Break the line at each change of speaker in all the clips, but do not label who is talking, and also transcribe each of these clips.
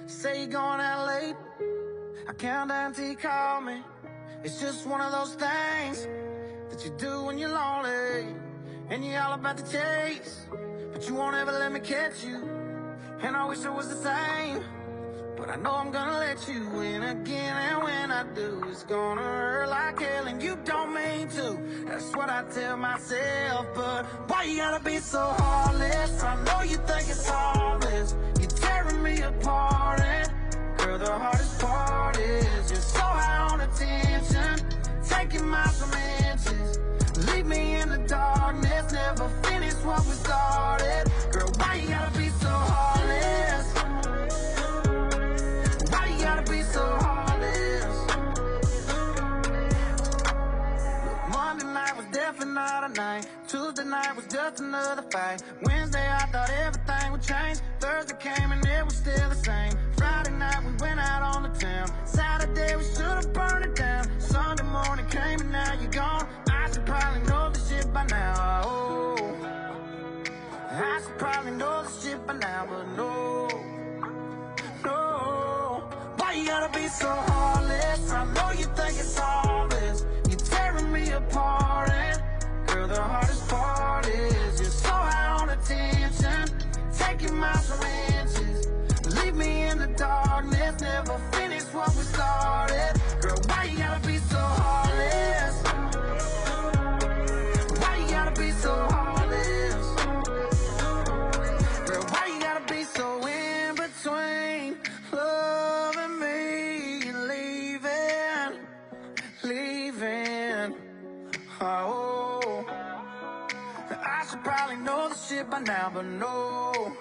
Say you're going out late, I count down till you call me. It's just one of those things that you do when you're lonely, and you're all about the chase, but you won't ever let me catch you. And I wish it was the same, but I know I'm gonna let you in again. And when I do, it's gonna hurt like hell, and you don't mean to. That's what I tell myself, but why you gotta be so heartless? I know you think it's harmless, you're tearing me apart. And girl, the hardest part is you're so high on attention, taking miles from inches. Leave me in the darkness, never finish what we started. Girl, why you gotta be so heartless? Why you gotta be so heartless? Look, Monday night was definitely not a night. Tuesday night was just another fight. Wednesday I thought everything would change. Thursday came and it was still the same. Friday night we went out on the town. Saturday we should've burned it down. Sunday morning came and now you're gone. I should probably know this shit by now. Oh, I should probably know this shit by now, but no, no. Why you gotta be so heartless? I know you think it's harmless, you're tearing me apart. And girl, the hardest part is you're so high on attention, taking miles from inches. Leave me in the darkness, never finish what we started. Girl, why you gotta be so heartless? Why you gotta be so heartless? Girl, why you gotta be so in between loving me and leaving, leaving? Oh, I should probably know this shit by now, but no,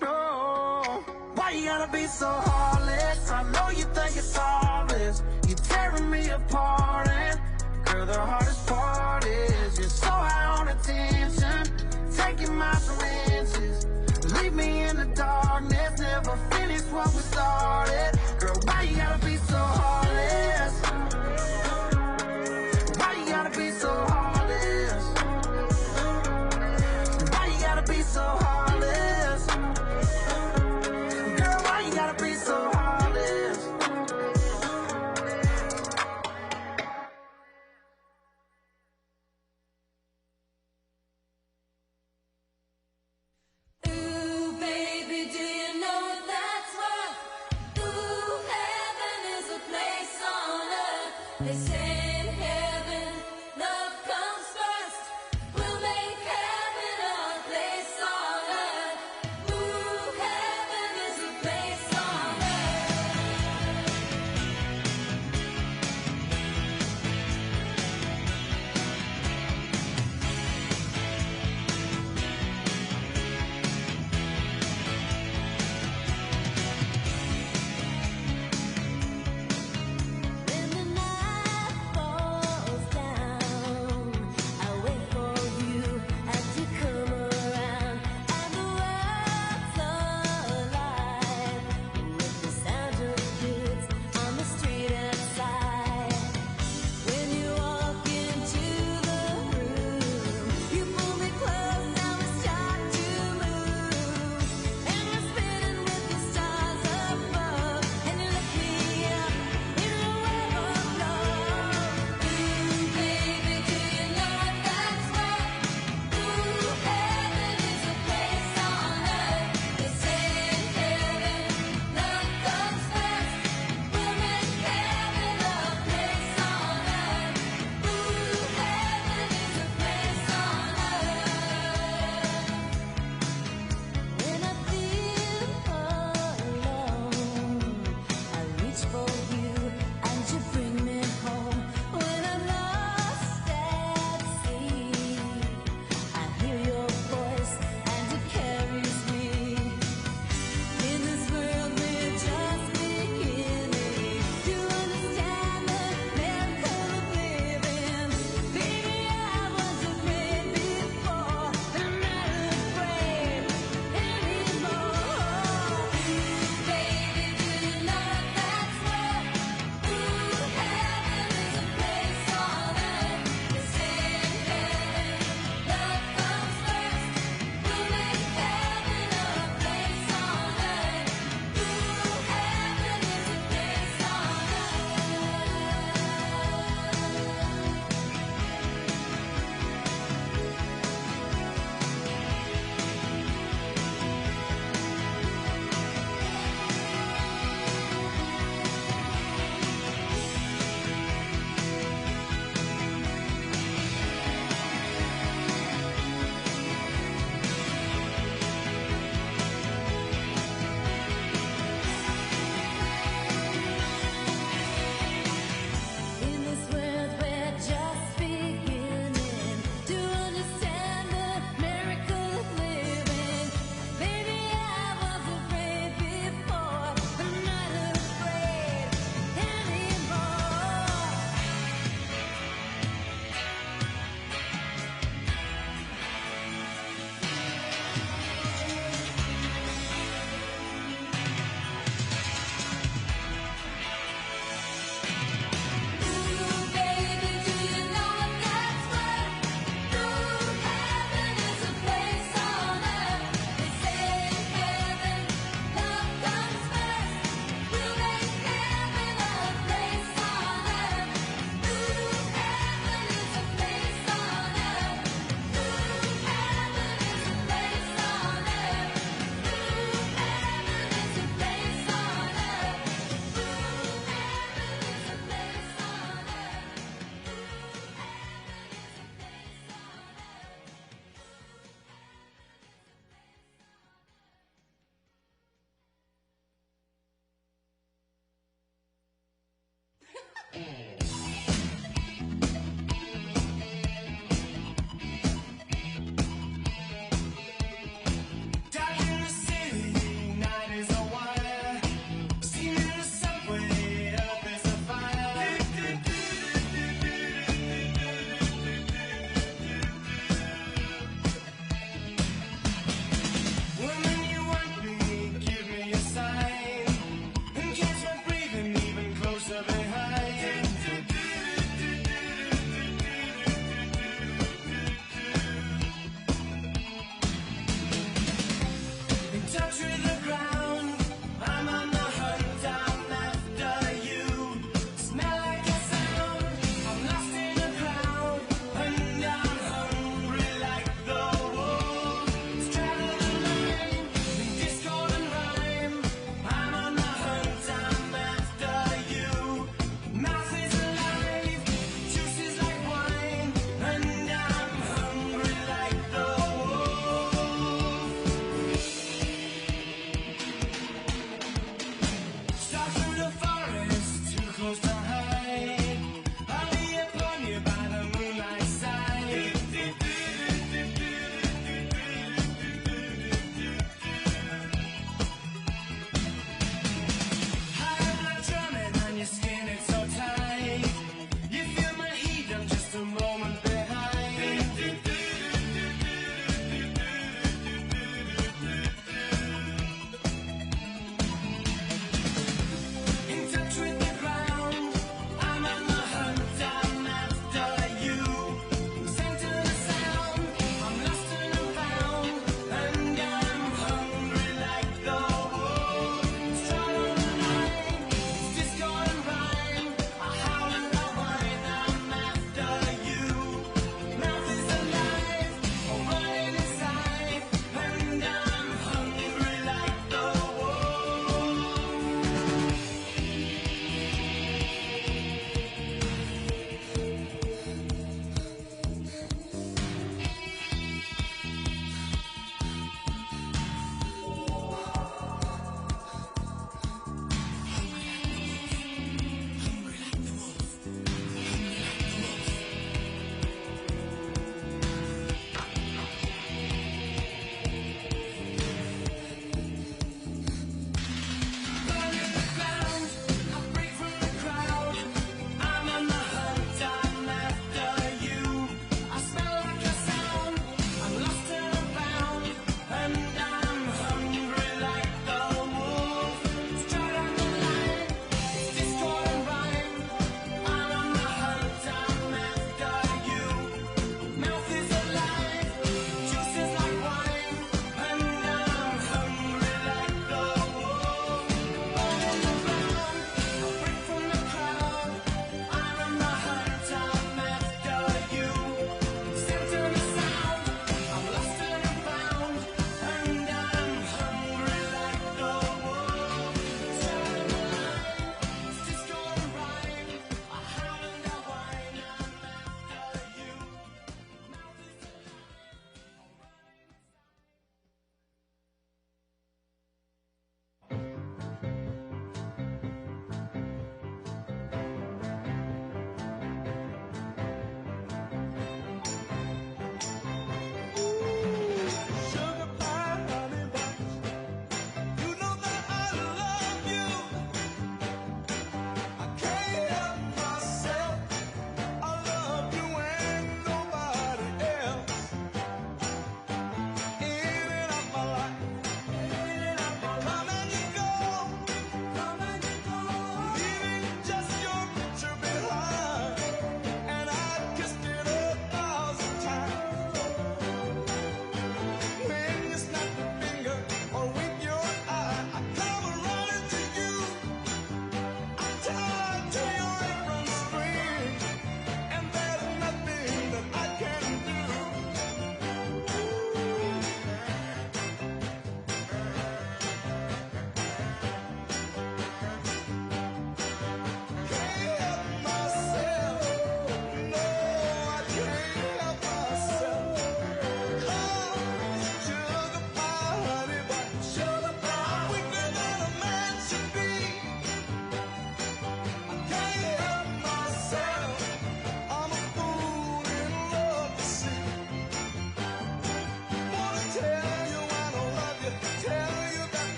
no. Why you gotta be so heartless? I know you think it's harmless, you're tearing me apart. And girl, the hardest part is you're so high on attention, taking miles from inches. Leave me in the darkness, never finish what we started. Girl, why you gotta be so heartless? Why you gotta be so heartless? Why you gotta be so heartless? Girl, why you gotta be so heartless?
Ooh, baby, do you know that's what? Ooh, heaven is a place on earth. They say in heaven, love comes first. We'll make heaven a place on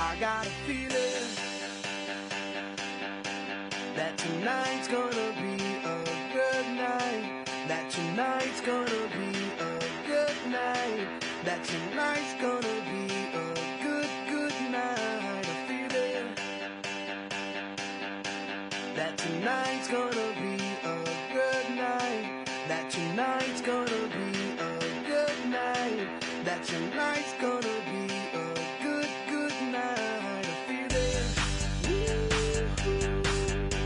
I got a feeling that tonight's gonna be a good night. That tonight's gonna be a good night. That tonight's gonna be a good, good night. A feeling that tonight's gonna be a good night. That tonight's gonna be a good night. That tonight's gonna be a good, good night. A feeling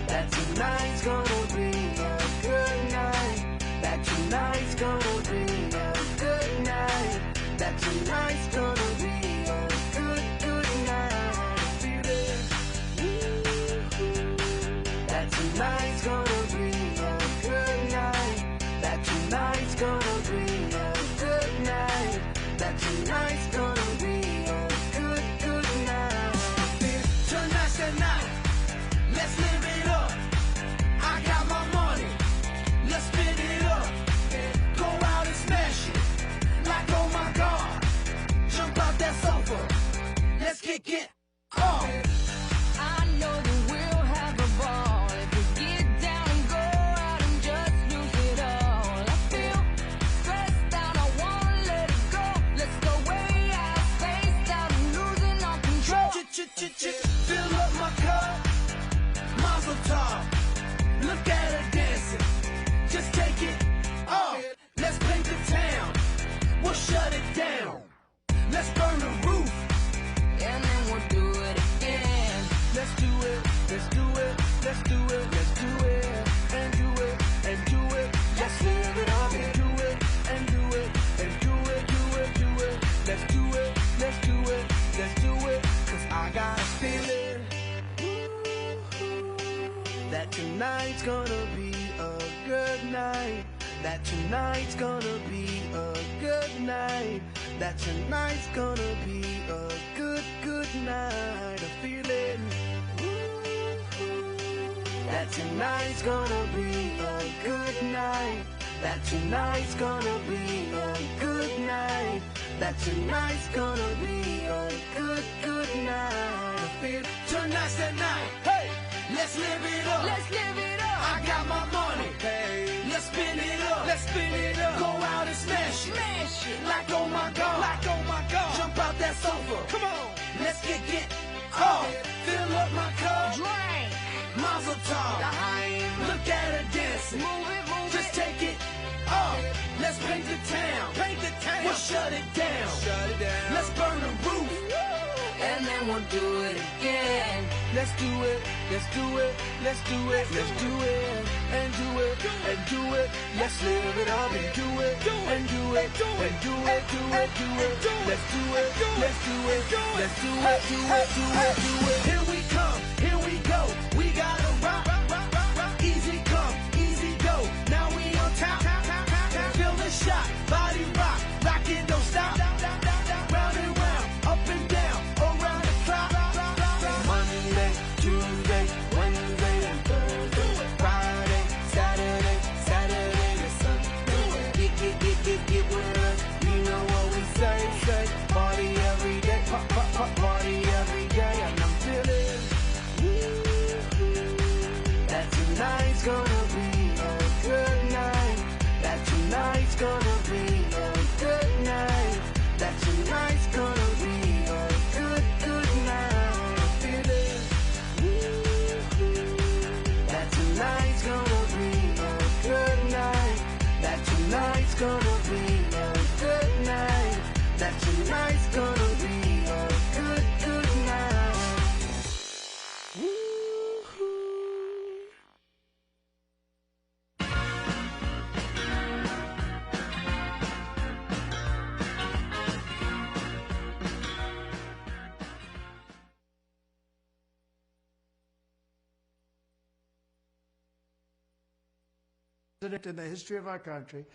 that tonight's gonna be a good night. That tonight's gonna be a good night. That tonight's gonna be a good, good night. A feeling that tonight's gonna be a good night. That tonight's gonna be a good night. That tonight's gonna be a good, good night. Tonight's the night. Let's live it up. I got my money. Let's spin it up. Go out and smash it. Like, oh my God. Jump out that sofa. Let's kick it off.
I know that we'll have a ball if we get down and go out and just lose it all. I feel stressed out, I wanna let it go. Let's go way out, spaced out and losing our control.
Fill up my cup. Mazel tov. Look at her dancing. Just take it off. Let's paint the town. We'll shut it down. Let's burn the roof.
And then we'll do it again.
Let's do it. Let's do it. Let's do it. Let's do it. And do it. And do it. Let's live it up. And do it. And do it. And do it. Do it. Do it. Let's do it. Let's do it. Let's do it. 'Cause I got a feeling that tonight's gonna be a good night. That tonight's gonna be a good night. That tonight's gonna be a good, good night. A feeling that tonight's gonna be a good night. That tonight's gonna be a good night. That tonight's gonna be a good, good night. I feel tonight's the night. Hey, let's live it up.
Let's live it up.
I got my money. Hey, let's spin it up. Let's spin it up. Go out and smash it.
Smash it.
Like, oh my God. Like, oh my God. Jump out that sofa. Come on. Let's kick it off. Fill up my cup.
Drink.
Mazel tov. Look at her dancing.
Move it, move
Just
it.
take it off. Let's paint the town. Paint the town. We'll shut it down. Shut it down. Let's burn the roof.
And then we'll do it again.
Let's do it. Let's do it. Let's do it. Let's do it. And do it. And do it. Let's live it up and do it. And do it. And do it. Do it. Do it. Let's do it. Let's do it. Let's do it. Do it. Do it. Do it. Here we come. Here we go. We gotta rock. Easy come. Easy go. Now we on top. Feel the shot. Body rock. Rock it. Don't stop. Round and round. Up and down. Around the clock. Monday, Tuesday, Wednesday, and Thursday. Friday, Saturday, Saturday to Sunday. Get with us. You know what we say. Party every day. Party every day. And I'm feeling that tonight's gonna be a good night. That tonight's gonna be a good night. That tonight's gonna be a good, good night. I'm feeling that tonight's gonna be a good night. That tonight's gonna be a good night. That tonight's gonna be a good, good night.
In the history of our country.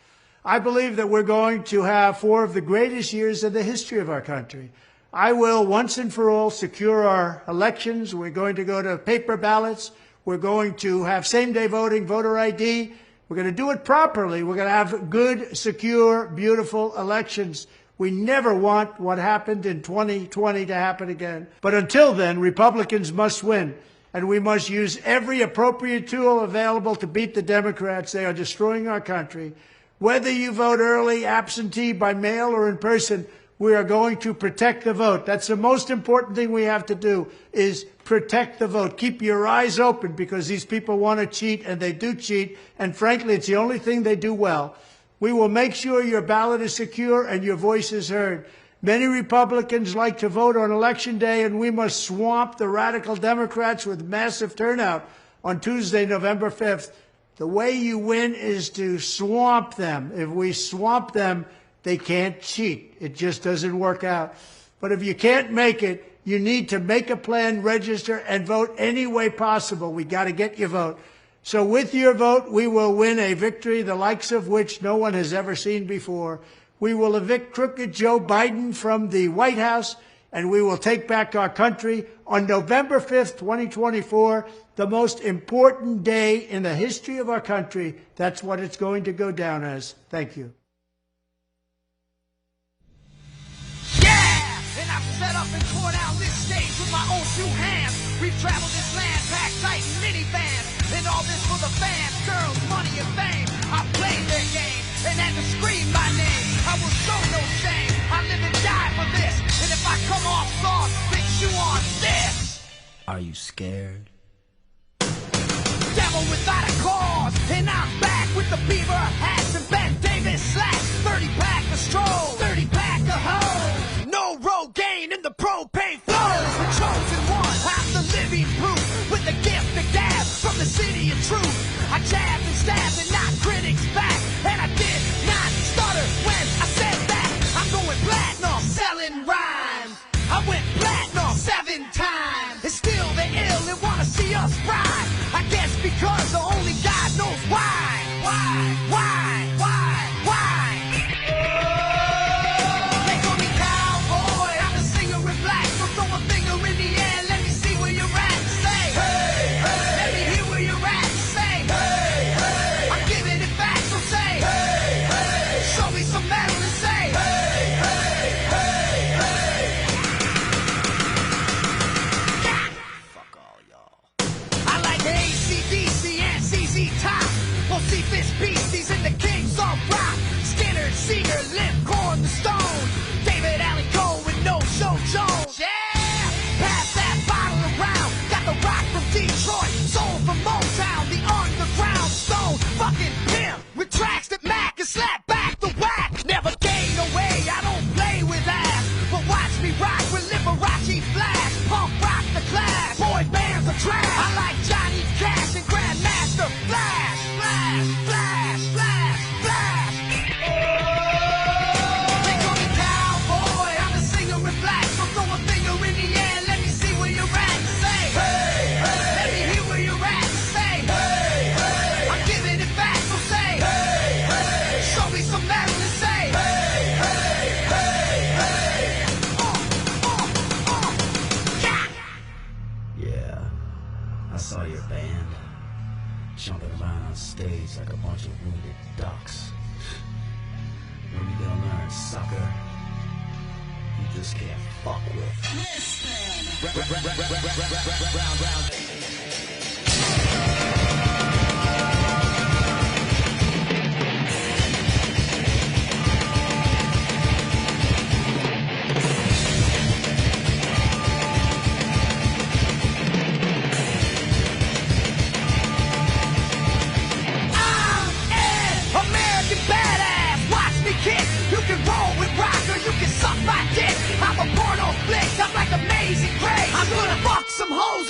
I believe that we're going to have 4 of the greatest years in the history of our country. I will once and for all secure our elections. We're going to go to paper ballots. We're going to have same-day voting, voter ID. We're going to do it properly. We're going to have good, secure, beautiful elections We never want what happened in 2020 to happen again. But until then, Republicans must win, and we must use every appropriate tool available to beat the Democrats. They are destroying our country. Whether you vote early, absentee, by mail, or in person, we are going to protect the vote. That's the most important thing we have to do, is protect the vote. Keep your eyes open, because these people want to cheat, and they do cheat, and frankly, it's the only thing they do well. We will make sure your ballot is secure and your voice is heard. Many Republicans like to vote on Election Day, and we must swamp the radical Democrats with massive turnout on Tuesday, November 5th. The way you win is to swamp them. If we swamp them, they can't cheat. It just doesn't work out. But if you can't make it, you need to make a plan, register, and vote any way possible. We got to get your vote. So with your vote, we will win a victory the likes of which no one has ever seen before. We will evict crooked Joe Biden from the White House, and we will take back our country on November 5th, 2024, the most important day in the history of our country. That's what it's going to go down as. Thank you.
And I've set up and torn out this stage with my own two hands. We've traveled this land, packed tight in minivans. And all this for the fans, girls, money, and fame. I played their game and had to scream my name. I will show no shame. I live and die for this. And if I come off soft, then you on this.
Are you scared?
Devil without a cause. And I'm back with the beaver hats and Ben Davis slacks. 30-pack of stroll, 30-pack of hoes. No Rogaine in the propane flows. The chosen one, I'm the living proof. With the gift of gab from the city of truth. I jabbed and stabbed and knocked critics back. And I did not stutter when I said that. I'm going platinum, selling rhymes. I went platinum 7 times. And still they're ill and wanna see us ride. I guess because only God knows why. Why? They call me cowboy, I'm a singer in black. So throw a finger in the air, let me see where you're at. Say, hey, hey. Let me hear where you're at. Say, hey, hey. I'm giving it back, so say, hey, hey. Show me some metal and say, hey, hey, hey, hey. Yeah.
Fuck all y'all.
I like AC/DC and CZ Top. Well, see this beasties in the Kings of Rock. Skinner, Seeger, Limp, Corn, the Stone. David Allen Cole with No Show Jones. Yeah! Pass that bottle around. Got the rock from Detroit. Soul from Motown. The underground stone. Fucking pimp. With tracks that Mac and slap back the whack. Never gain away. I don't play with ass. But watch me rock with Liberace Flash. Punk rock the class. Boy bands are trash. I like Johnny Cash and Grandmaster Flash. Flash, flash, flash, flash. They call me cowboy, I'm a singer in black. So throw a finger in the air, let me see where you're at. Say, hey, hey. Let me hear where you're at. Say, hey, hey. I'm giving it back, so say, hey, hey. Show me some metal and say, hey, hey, hey, hey. Yeah.
Yeah, I saw your band jumping around on stage like a bunch of wounded ducks. When you gonna learn, sucker? You just can't fuck with.
American badass, watch me kick. You can roll with rock or you can suck my dick. I'm a porno flick, I'm like Amazing Grace. I'm gonna fuck some hoes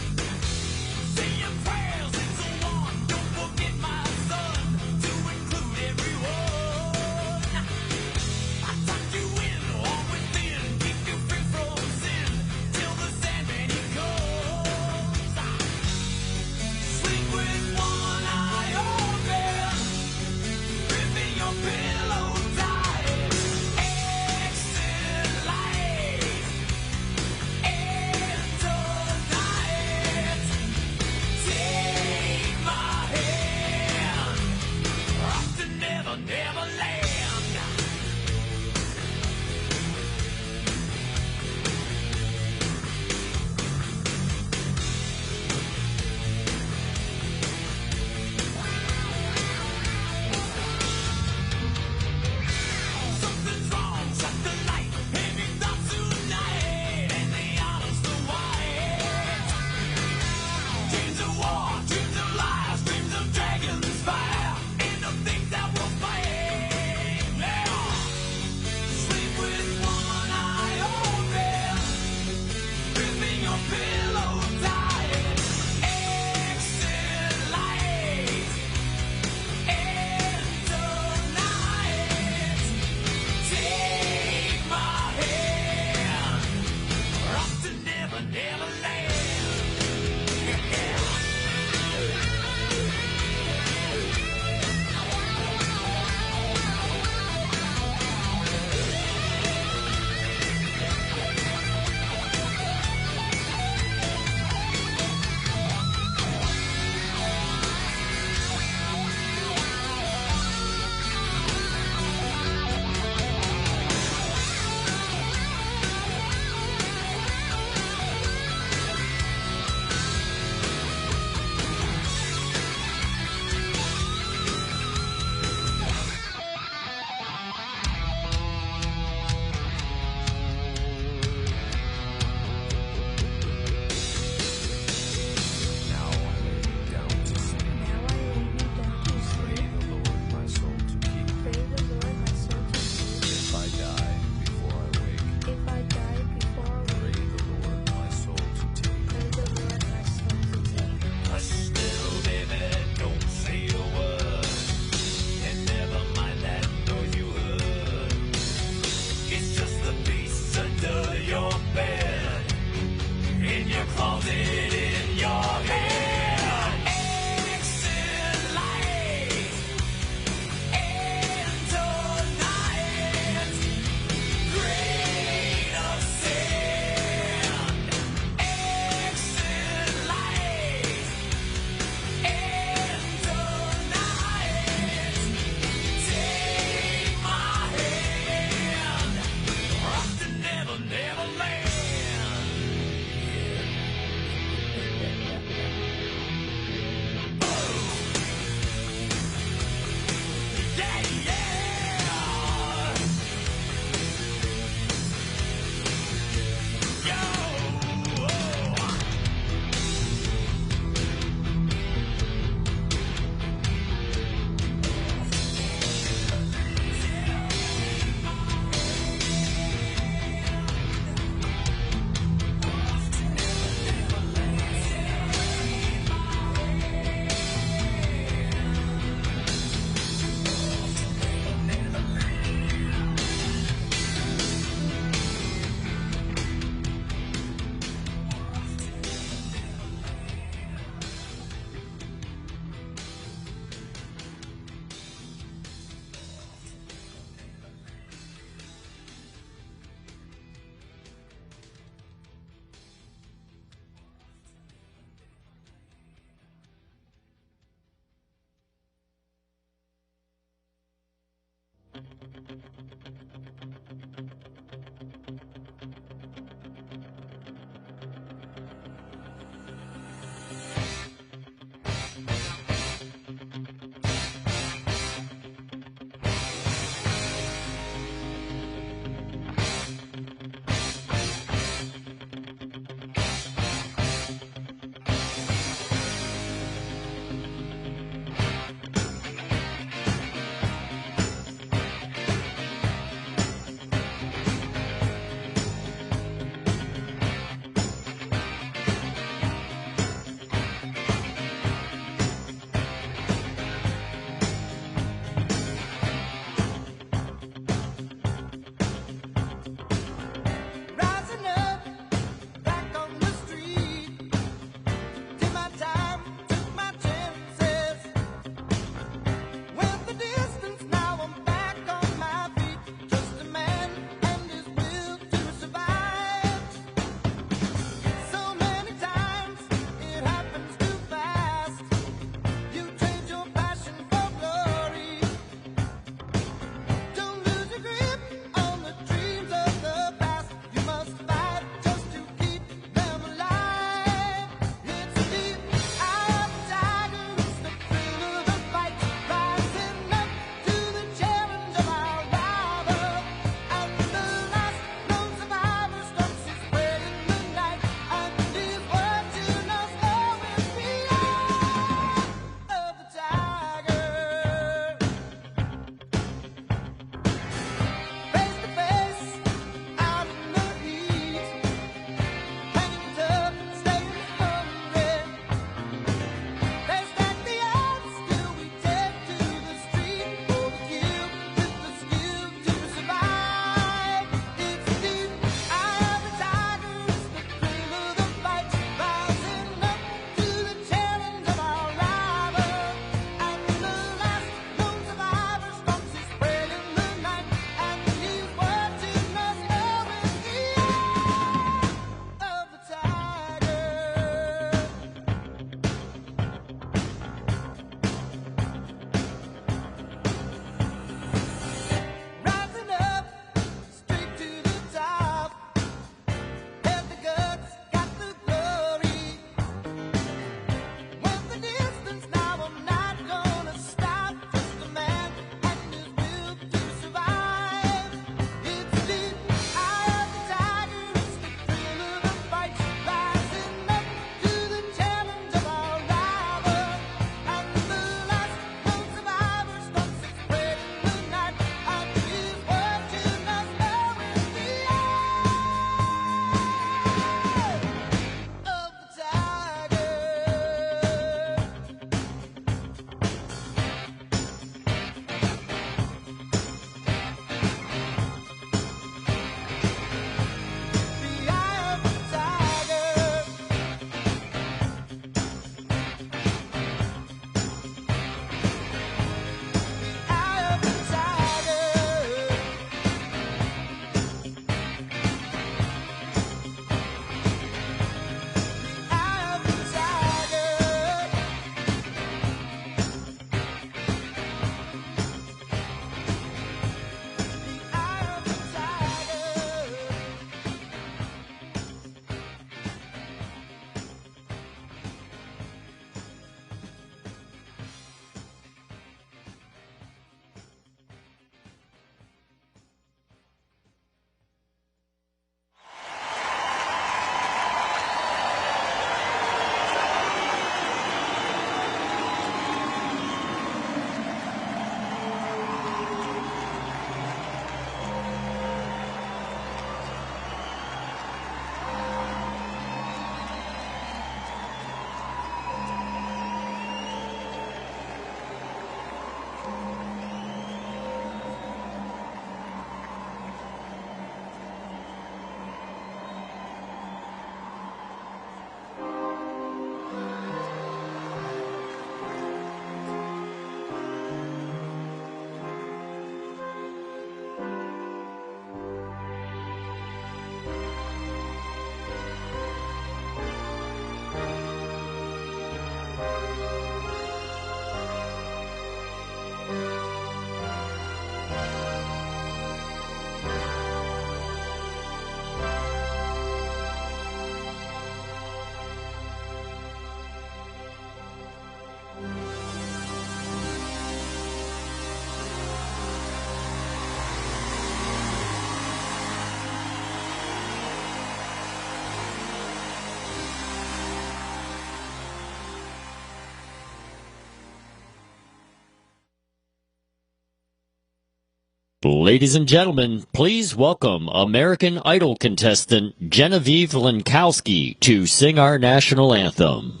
Ladies and gentlemen, please welcome American Idol contestant Genevieve Lenkowski to sing our national anthem.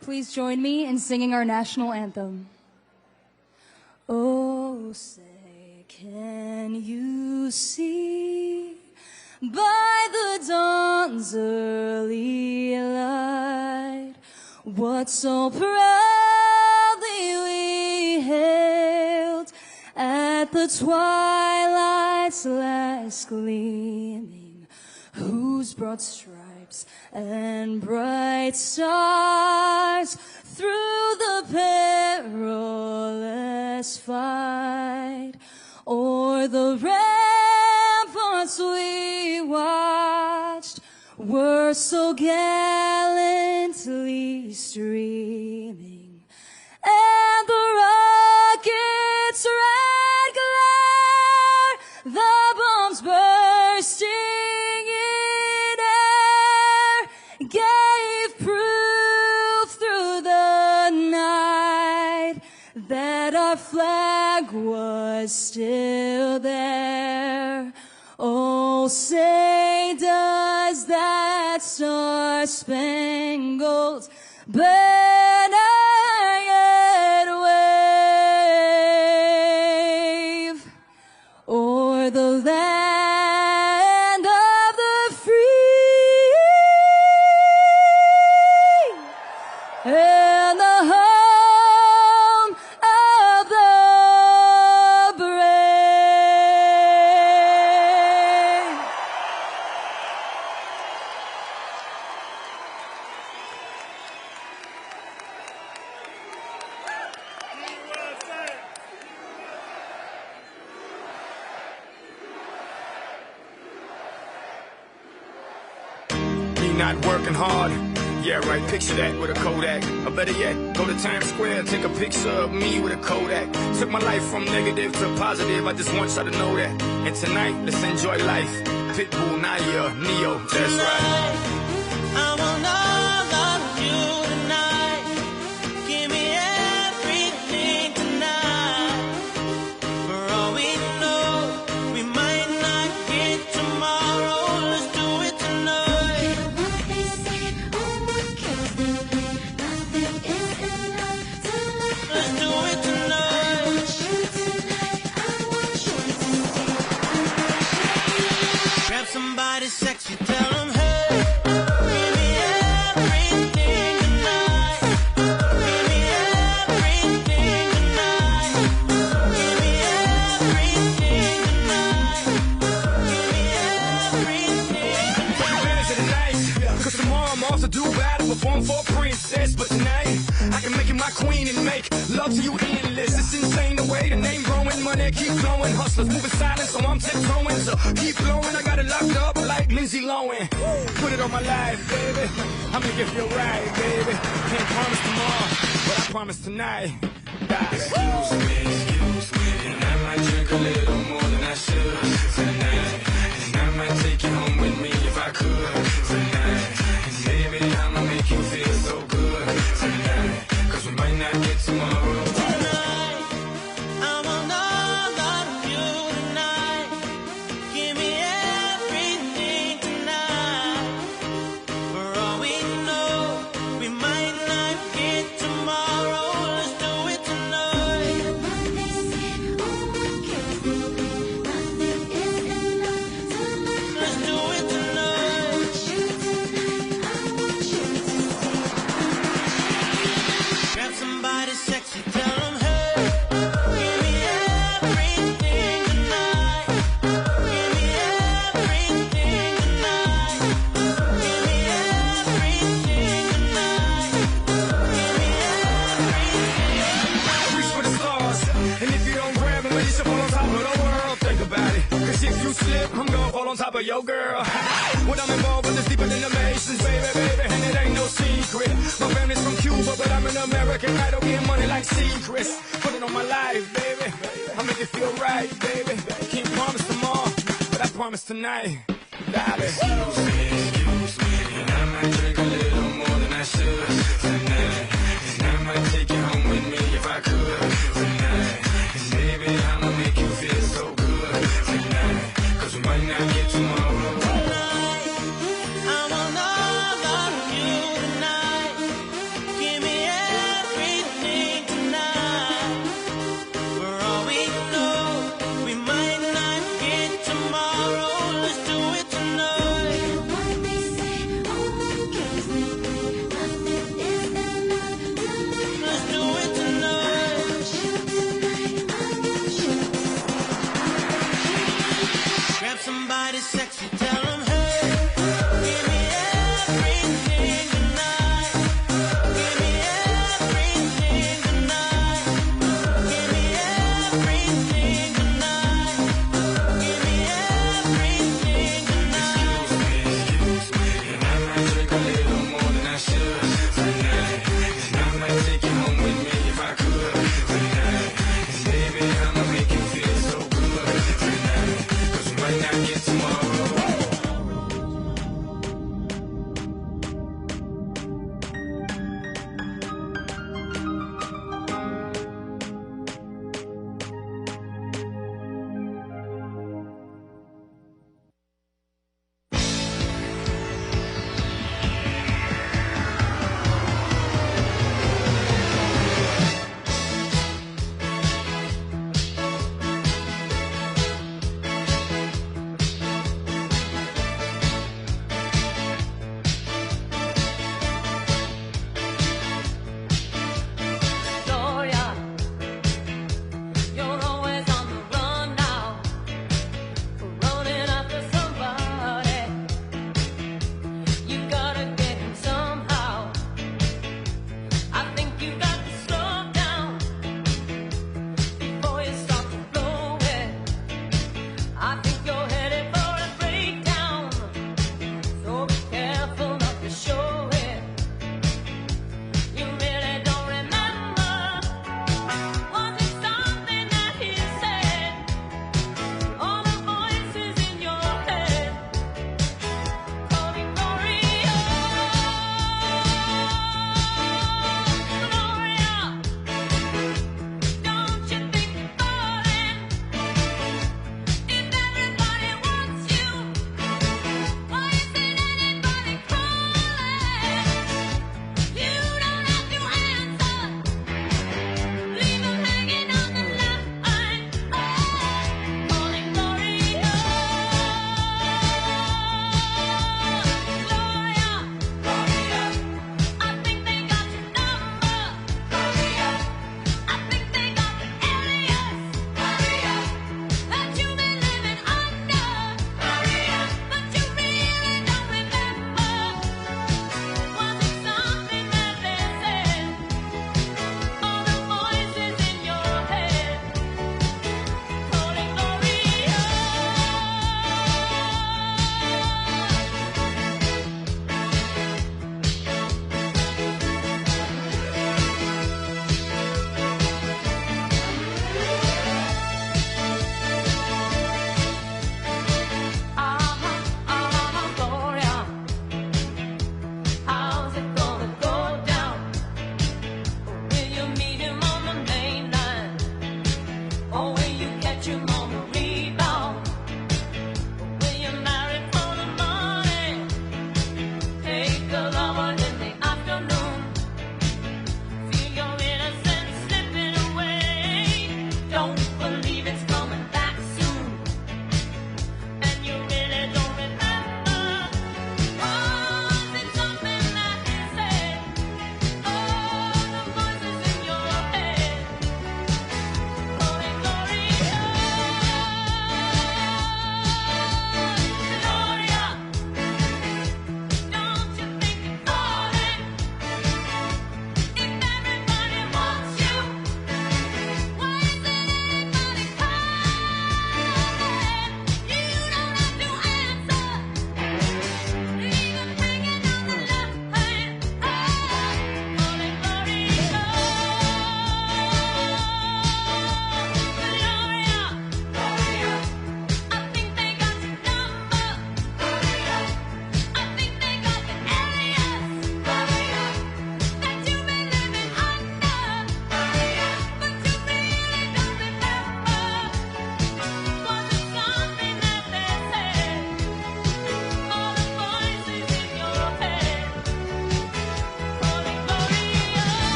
Please join me in singing our national anthem. Oh, say, can you see by the dawn's early light what so proudly we hailed at the twilight's last gleaming, whose broad stripes and bright stars through the perilous fight o'er the ramparts we watched were so gallantly streaming, and the rocket's red glare, the bombs bursting in air, gave proof through the night that our flag was still there. Oh, say does that star-spangled banner yet wave o'er the land of the free and the home of the brave.
Me not working hard. Yeah, right, picture that with a Kodak. Or better yet, go to Times Square, take a picture of me with a Kodak. Took my life from negative to positive, I just want y'all to know that. And tonight, let's enjoy life. Pitbull, Naya, Neo, that's right.
I want all of you tonight. Give me everything tonight. For all we know, we might not get tomorrow. Let's do it tonight. Let's do it tonight. Grab somebody sexy, tell them, hey, give me everything tonight. Give me everything tonight. Give me everything tonight. Give me everything.
Advantage of the night, cause tomorrow I'm off to do battle, perform for a princess. But tonight, I can make you my queen and make love to you endless. It's insane the way the name growing, money keep flowing. Hustlers moving silent, so I'm tiptoeing. So keep blowing, I got it locked up like Lindsay Lohan. Put it on my life, baby. I'm gonna give you a ride, baby. Can't promise tomorrow, but I promise tonight. Excuse me, and I might drink a little more than I should tonight. And I might take you home with me if I could tonight. And maybe I'ma make you feel so good tonight. Cause we might not get tomorrow.
Tonight, I want all of you tonight. Give me everything tonight. For all we know, we might not get tomorrow. Let's do it tonight. Let's do it tonight. Grab somebody sexy, tell them, hey, give me everything tonight. Give me everything tonight. Give me everything tonight. Give me everything.
Reach for the stars, and if you don't grab them, you should fall on top of the world. Think about it, cause if you slip, I'm gonna fall on top of your girl. What I'm involved with is deeper than the Masons, baby, baby, and it ain't no secret. My family's from Cuba, but I'm in the
American Idol, getting money like secrets. Put it on my life, baby. I'll make it feel right, baby. Can't promise tomorrow, but I promise tonight. Darling. Excuse me, and I might drink a little more than I should tonight. And I might take you home with me if I could tonight. And baby, I'ma make you feel so good tonight. 'Cause we might not get tomorrow.
Tonight, I'm on all of you tonight. Give me everything tonight. For all we know, we might not get tomorrow. Let's do it tonight.
What they say, all that kills me. Nothing is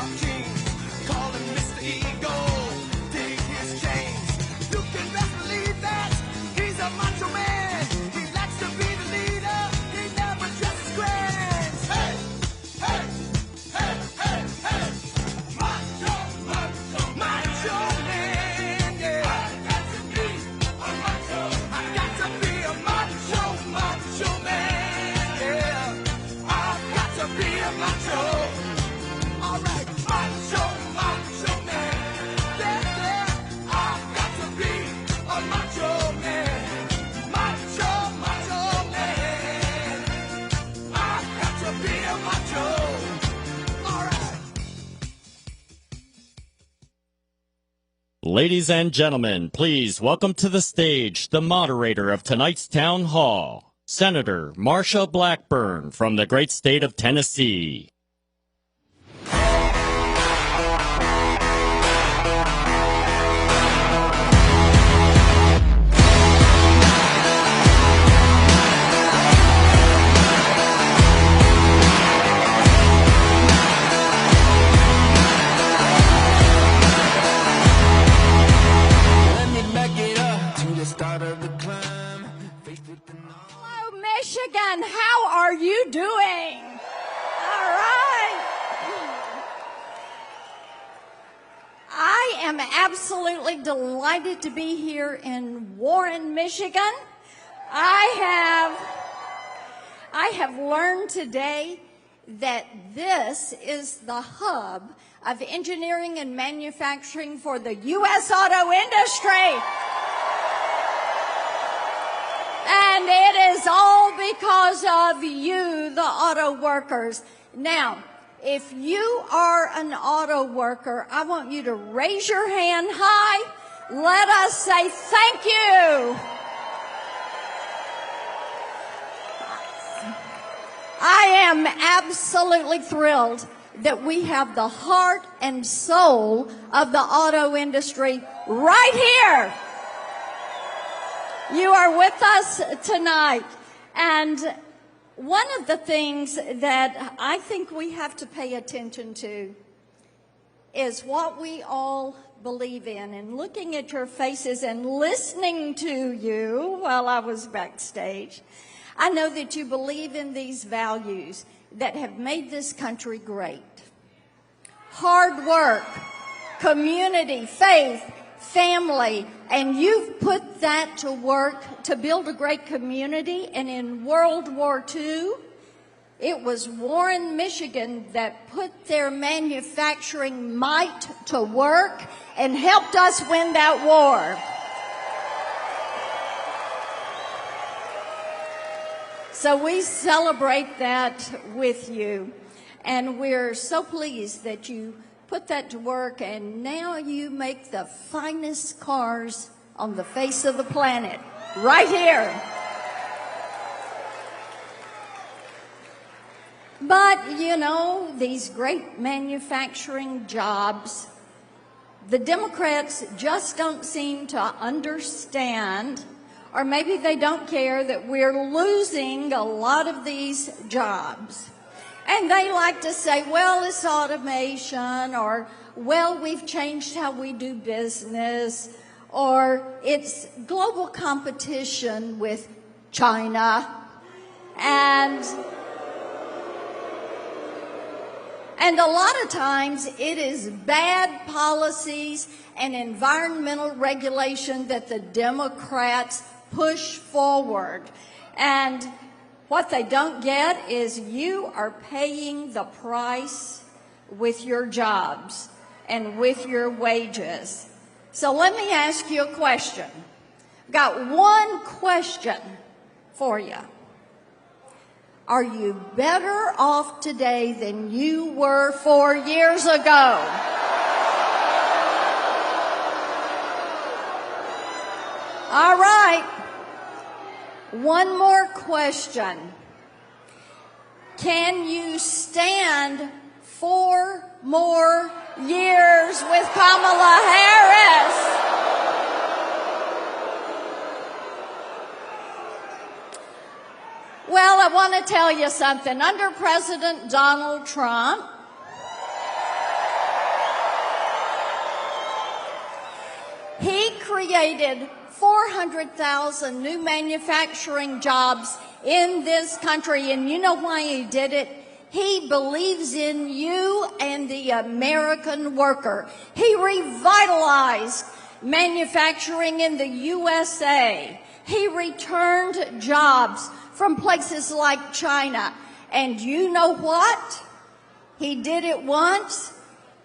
our king. Call him Mr. Ego. Dig his chains. You can best believe that he's a macho man. He likes to be the leader. He never dresses grand. Hey, hey, hey, hey, hey. Macho, macho, macho man. Yeah. I got to be a macho. I got to be a macho, macho man. Yeah. I've got to be a macho. All right, macho, macho man. Yeah, yeah. I've got to be a macho man. Macho, macho man. I've got to be a macho. All right.
Ladies and gentlemen, please welcome to the stage the moderator of tonight's town hall, Senator Marsha Blackburn from the great state of Tennessee.
Let me back it up to the start of the climb. Faced with the
Hello, Michigan. How are you doing? All right. I am absolutely delighted to be here in Warren, Michigan. I have learned today that this is the hub of engineering and manufacturing for the U.S. auto industry. And it is all because of you, the auto workers. Now, if you are an auto worker, I want you to raise your hand high. Let us say thank you. I am absolutely thrilled that we have the heart and soul of the auto industry right here. You are with us tonight. And one of the things that I think we have to pay attention to is what we all believe in. And looking at your faces and listening to you while I was backstage, I know that you believe in these values that have made this country great. Hard work, community, faith, family, and you've put that to work to build a great community. And in World War II, it was Warren, Michigan that put their manufacturing might to work and helped us win that war. So we celebrate that with you, and we're so pleased that you put that to work, and now you make the finest cars on the face of the planet, right here. But, you know, these great manufacturing jobs, the Democrats just don't seem to understand, or maybe they don't care that we're losing a lot of these jobs. And they like to say, well, it's automation, or, well, we've changed how we do business, or it's global competition with China. And a lot of times it is bad policies and environmental regulation that the Democrats push forward. And what they don't get is you are paying the price with your jobs and with your wages. So let me ask you a question. I've got one question for you. Are you better off today than you were 4 years ago? All right. One more question. Can you stand 4 more years with Kamala Harris? Well, I want to tell you something. Under President Donald Trump,
created 400,000 new manufacturing jobs in this country. And you know why he did it? He believes in you and the American worker. He revitalized manufacturing in the USA. He returned jobs from places like China. And you know what? He did it once.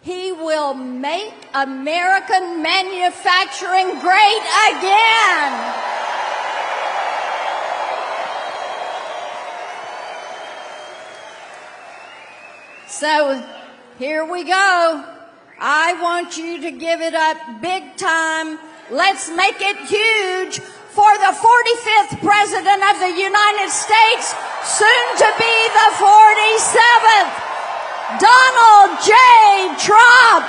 He will make American manufacturing great again. So here we go. I want you to give it up big time. Let's make it huge for the 45th President of the United States, soon to be the 47th, Donald J. Trump.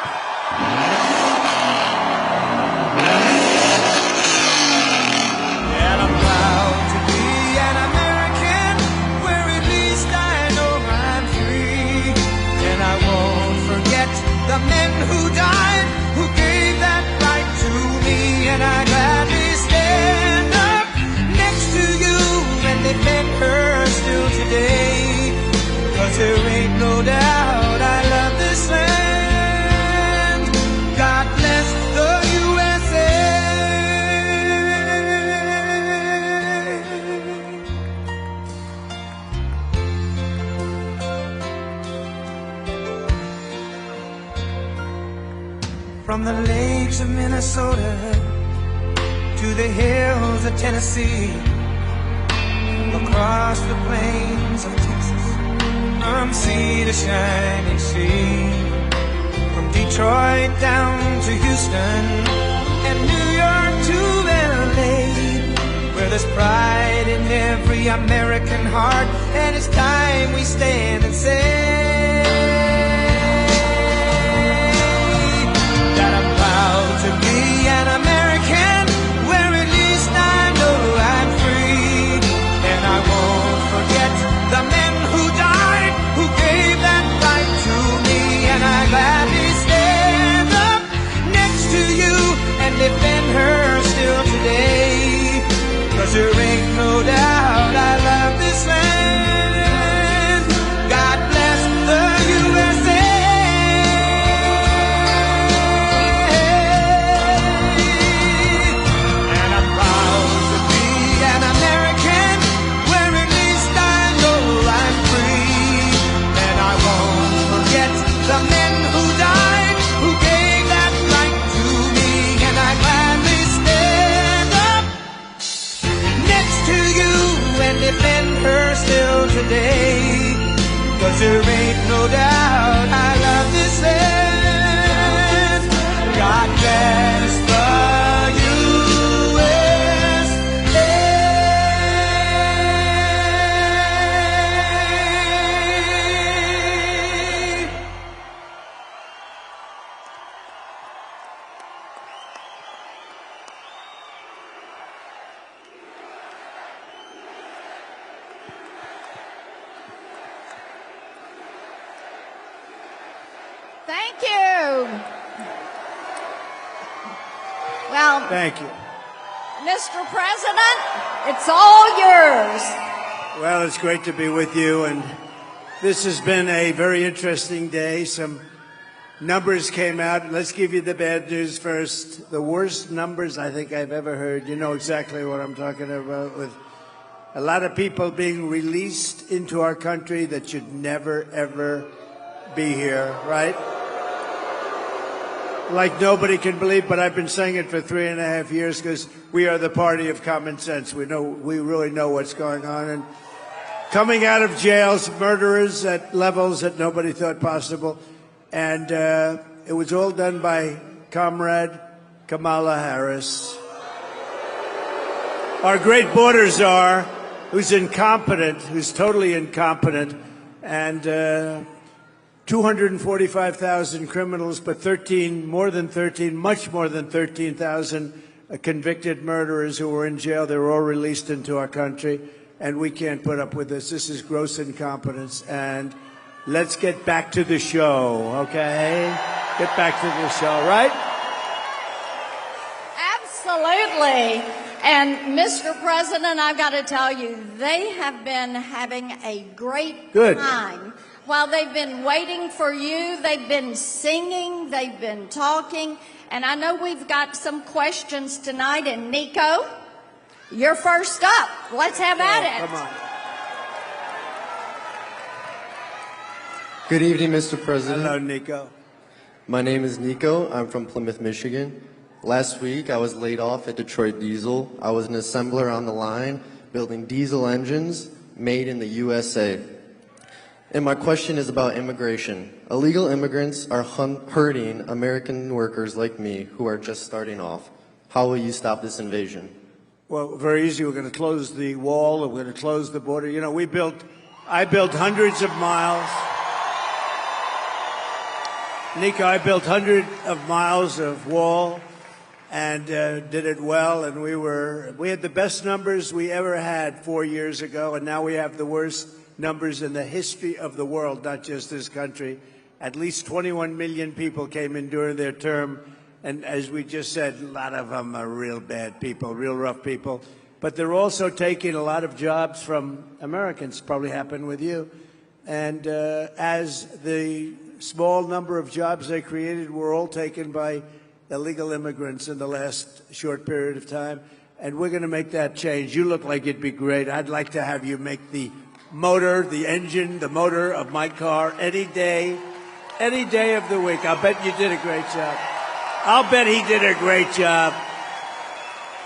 And I'm proud to be an American, where at least I know I'm free. And I won't forget the men who died, who gave that right to me. And I gladly stand up next to you and defend her still today. 'Cause there ain't no doubt I love this land. God bless the USA. From the lakes of Minnesota to the hills of Tennessee, across the plains of Texas, from sea to shining sea, from Detroit down to Houston and New York to LA, where there's pride in every American heart, and it's time we stand and say that I'm proud to be an American, where at least I know I'm free. And I won't forget the men who died, who gave that right to me. And I gladly stand up next to you and defend her still today. 'Cause there ain't no doubt I love this land. God bless the USA. And I'm proud to be an American, where at least I know I'm free. And I won't forget the men who died, who gave that right to me. And I gladly stand up next to you and defend her still today. 'Cause there ain't no doubt I love this land. God bless the USA.
Thank you. Well,
Thank you.
Mr. President, it's all yours.
Well, it's great to be with you, and this has been a very interesting day. Some numbers came out. Let's give you the bad news first. The worst numbers I think I've ever heard. You know exactly what I'm talking about, with a lot of people being released into our country that should never, ever be here, right? Like nobody can believe, but I've been saying it for 3.5 years because we are the party of common sense. We really know what's going on. And coming out of jails, murderers at levels that nobody thought possible. And it was all done by Comrade Kamala Harris. Our great border czar, who's incompetent, who's totally incompetent, and 245,000 criminals, but much more than 13,000 convicted murderers who were in jail. They were all released into our country, and we can't put up with this. This is gross incompetence, and let's get back to the show, okay? Get back to the show, right?
Absolutely. And Mr. President, I've got to tell you, they have been having a great time. While they've been waiting for you, they've been singing, they've been talking, and I know we've got some questions tonight. And Nico, you're first up. Let's have at it.
Come on.
Good evening, Mr. President.
Hello, Nico.
My name is Nico. I'm from Plymouth, Michigan. Last week, I was laid off at Detroit Diesel. I was an assembler on the line, building diesel engines made in the USA. And my question is about immigration. Illegal immigrants are hurting American workers like me who are just starting off. How will you stop this invasion?
Well, very easy. We're going to close the wall. We're going to close the border. You know, I built hundreds of miles. Nico, I built hundreds of miles of wall and did it well. And we had the best numbers we ever had 4 years ago, and now we have the worst numbers in the history of the world, not just this country. At least 21 million people came in during their term, and as we just said, a lot of them are real bad people, real rough people. But they're also taking a lot of jobs from Americans, probably happened with you. And as the small number of jobs they created were all taken by illegal immigrants in the last short period of time, and we're going to make that change. You look like it'd be great. I'd like to have you make the motor, the engine, the motor of my car any day of the week. I'll bet you did a great job. I'll bet he did a great job.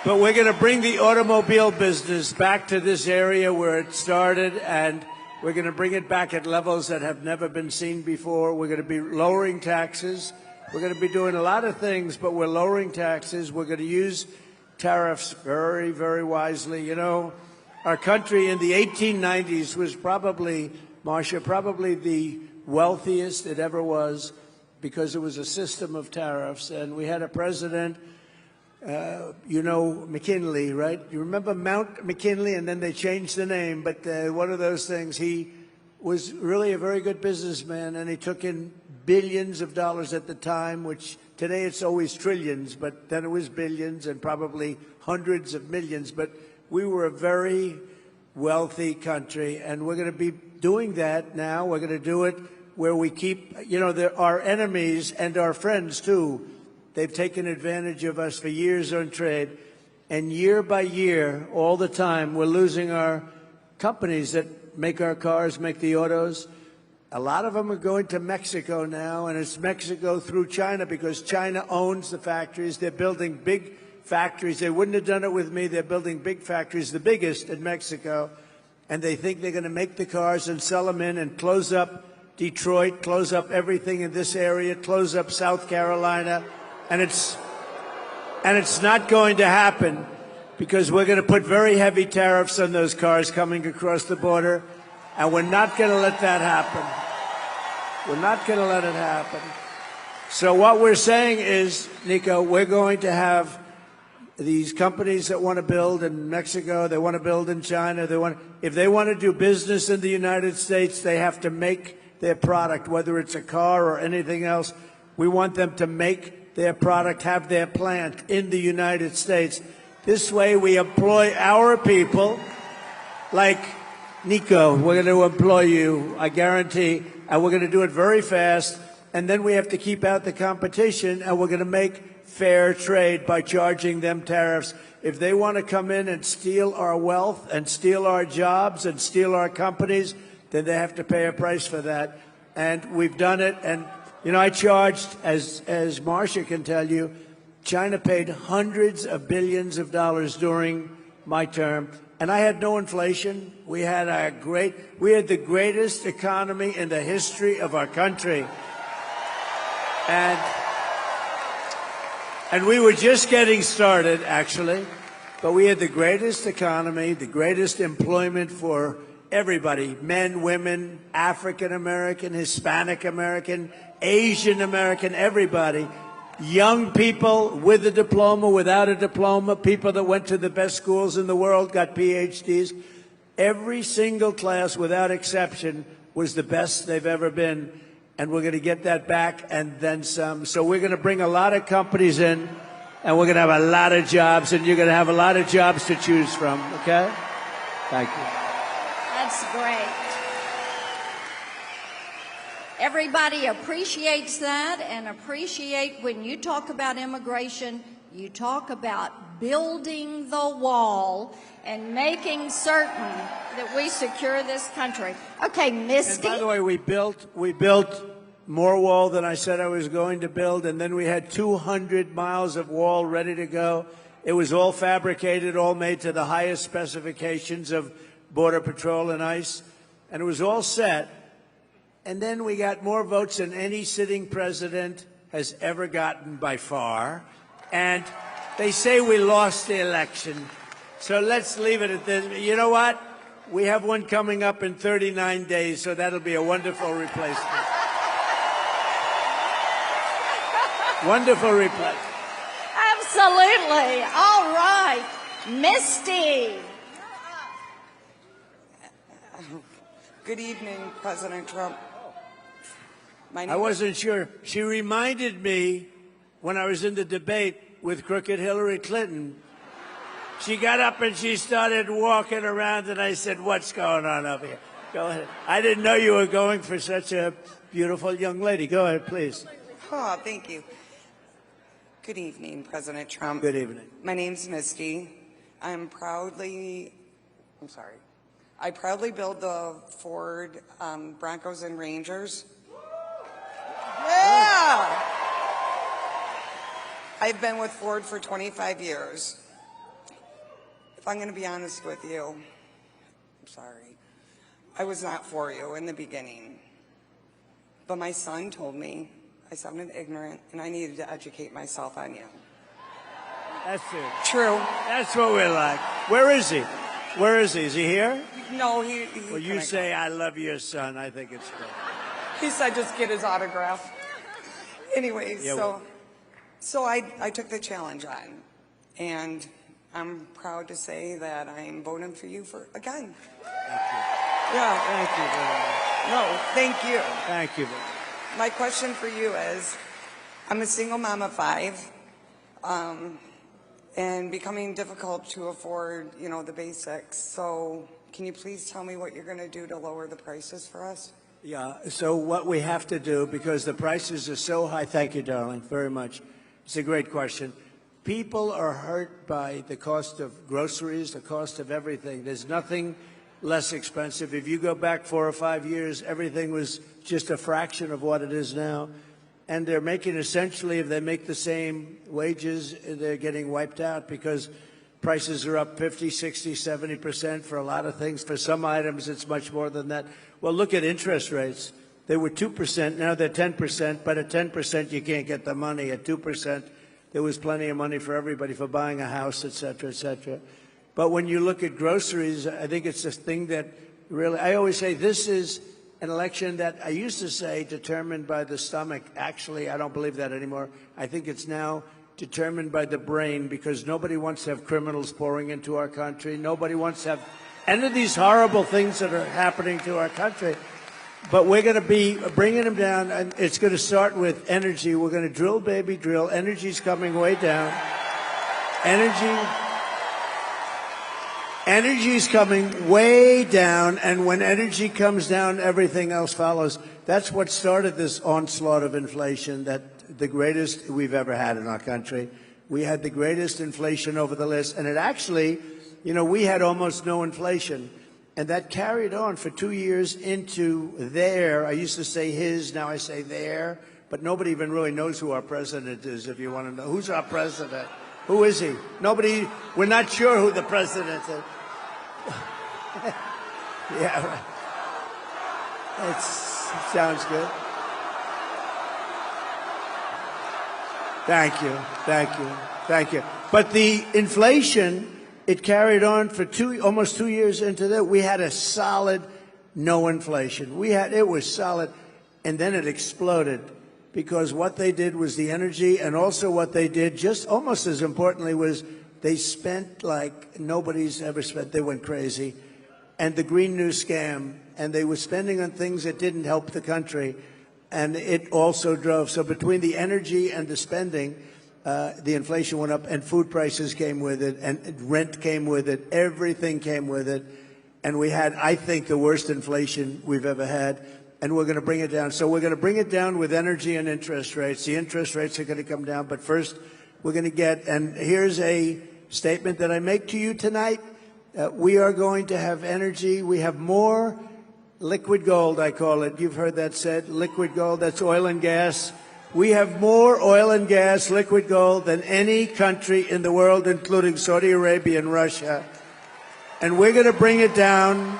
But we're going to bring the automobile business back to this area where it started, and we're going to bring it back at levels that have never been seen before. We're going to be lowering taxes. We're going to be doing a lot of things, but we're lowering taxes. We're going to use tariffs very, very wisely. You know, our country in the 1890s was probably, Marcia, probably the wealthiest it ever was because it was a system of tariffs. And we had a president, you know, McKinley, right? You remember Mount McKinley, and then they changed the name. But one of those things, he was really a very good businessman, and he took in billions of dollars at the time, which today it's always trillions, but then it was billions and probably hundreds of millions. But we were a very wealthy country, and we're going to be doing that now. We're going to do it where we keep, you know, our enemies and our friends, too. They've taken advantage of us for years on trade, and year by year, all the time, we're losing our companies that make our cars, make the autos. A lot of them are going to Mexico now, and it's Mexico through China because China owns the factories. They're building big factories. They wouldn't have done it with me. They're building big factories, the biggest in Mexico, and they think they're going to make the cars and sell them in and close up Detroit, close up everything in this area, close up South Carolina, and it's not going to happen because we're going to put very heavy tariffs on those cars coming across the border, and we're not going to let that happen. We're not going to let it happen. So what we're saying is, Nico, we're going to have these companies that want to build in Mexico, they want to build in China, if they want to do business in the United States, they have to make their product, whether it's a car or anything else. We want them to make their product, have their plant in the United States. This way we employ our people, like Nico, we're going to employ you, I guarantee, and we're going to do it very fast, and then we have to keep out the competition, and we're going to make fair trade by charging them tariffs. If they want to come in and steal our wealth and steal our jobs and steal our companies, then they have to pay a price for that. And we've done it. And, you know, I charged, as Marcia can tell you, China paid hundreds of billions of dollars during my term. And I had no inflation. We had the greatest economy in the history of our country. And we were just getting started, actually. But we had the greatest economy, the greatest employment for everybody, men, women, African American, Hispanic American, Asian American, everybody. Young people with a diploma, without a diploma, people that went to the best schools in the world, got PhDs. Every single class, without exception, was the best they've ever been. And we're going to get that back and then some. So we're going to bring a lot of companies in. and we're going to have a lot of jobs, and you're going to have a lot of jobs to choose from, okay? Thank you.
That's great. Everybody appreciates that and appreciate when you talk about immigration, you talk about building the wall and making certain that we secure this country. Okay, Misty.
And by the way, we built more wall than I said I was going to build, and then we had 200 miles of wall ready to go. It was all fabricated, all made to the highest specifications of Border Patrol and ICE, and it was all set. And then we got more votes than any sitting president has ever gotten by far. And they say we lost the election. So let's leave it at this. You know what? We have one coming up in 39 days, so that'll be a wonderful replacement. Wonderful replacement.
Absolutely. All right. Misty.
Good evening, President Trump.
I wasn't sure. She reminded me when I was in the debate with crooked Hillary Clinton. She got up and she started walking around, and I said, "What's going on up here?" Go ahead. I didn't know you were going for such a beautiful young lady. Go ahead, please.
Oh, thank you. Good evening, President Trump.
Good evening.
My name's Misty. I proudly build the Ford Broncos and Rangers. Yeah! I've been with Ford for 25 years. If I'm going to be honest with you, I'm sorry. I was not for you in the beginning. But my son told me I sounded ignorant and I needed to educate myself on you.
That's it.
True.
That's what we're like. Where is he? Where is he? Is he here?
No, he
Well, you say, "I love your son." I think it's great.
He said just get his autograph. Anyways,
Yeah,
so I took the challenge on, and I'm proud to say that I'm voting for you again.
Thank you.
Yeah.
Thank you very much.
No, thank you.
Thank you very much.
My question for you is, I'm a single mom of 5, and becoming difficult to afford, the basics. So can you please tell me what you're going to do to lower the prices for us?
Yeah, so what we have to do, because the prices are so high, thank you, darling, very much. It's a great question. People are hurt by the cost of groceries, the cost of everything. There's nothing less expensive. If you go back 4 or 5 years, everything was just a fraction of what it is now. And they're making essentially, if they make the same wages, they're getting wiped out because prices are up 50, 60, 70% for a lot of things. For some items, it's much more than that. Well, look at interest rates. They were 2%, now they're 10%, but at 10% you can't get the money. At 2%, there was plenty of money for everybody for buying a house, et cetera, et cetera. But when you look at groceries, I think it's this thing that really, I always say this is an election that I used to say determined by the stomach. Actually, I don't believe that anymore. I think it's now determined by the brain, because nobody wants to have criminals pouring into our country. Nobody wants to have any of these horrible things that are happening to our country. But we're going to be bringing them down, and it's going to start with energy. We're going to drill, baby, drill. Energy's coming way down. Energy's coming way down, and when energy comes down, everything else follows. That's what started this onslaught of inflation, that the greatest we've ever had in our country. We had the greatest inflation over the list, and it actually, we had almost no inflation. And that carried on for 2 years into there. I used to say his, now I say there. But nobody even really knows who our president is, if you want to know. Who's our president? Who is he? Nobody, we're not sure who the president is. Yeah, right. It sounds good. Thank you, thank you, thank you. But the inflation, it carried on for almost 2 years into that. We had a solid no inflation. It was solid, and then it exploded because what they did was the energy, and also what they did, just almost as importantly, was they spent like nobody's ever spent. They went crazy. And the Green New Scam, and they were spending on things that didn't help the country, and it also drove. So between the energy and the spending, the inflation went up, and food prices came with it, and rent came with it. Everything came with it. And we had, I think, the worst inflation we've ever had. And we're going to bring it down. So we're going to bring it down with energy and interest rates. The interest rates are going to come down. But first, we're going to get, and here's a statement that I make to you tonight. We are going to have energy. We have more liquid gold, I call it. You've heard that said, liquid gold. That's oil and gas. We have more oil and gas, liquid gold, than any country in the world, including Saudi Arabia and Russia. And we're going to bring it down.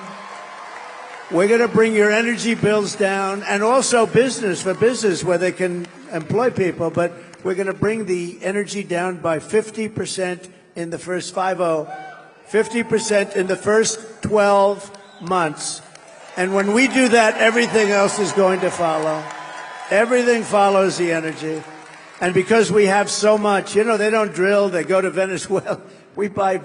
We're going to bring your energy bills down, and also business, for business where they can employ people. But we're going to bring the energy down by 50% in the first 50% in the first 12 months. And when we do that, everything else is going to follow. Everything follows the energy. And because we have so much, you know, they don't drill, they go to Venezuela. We buy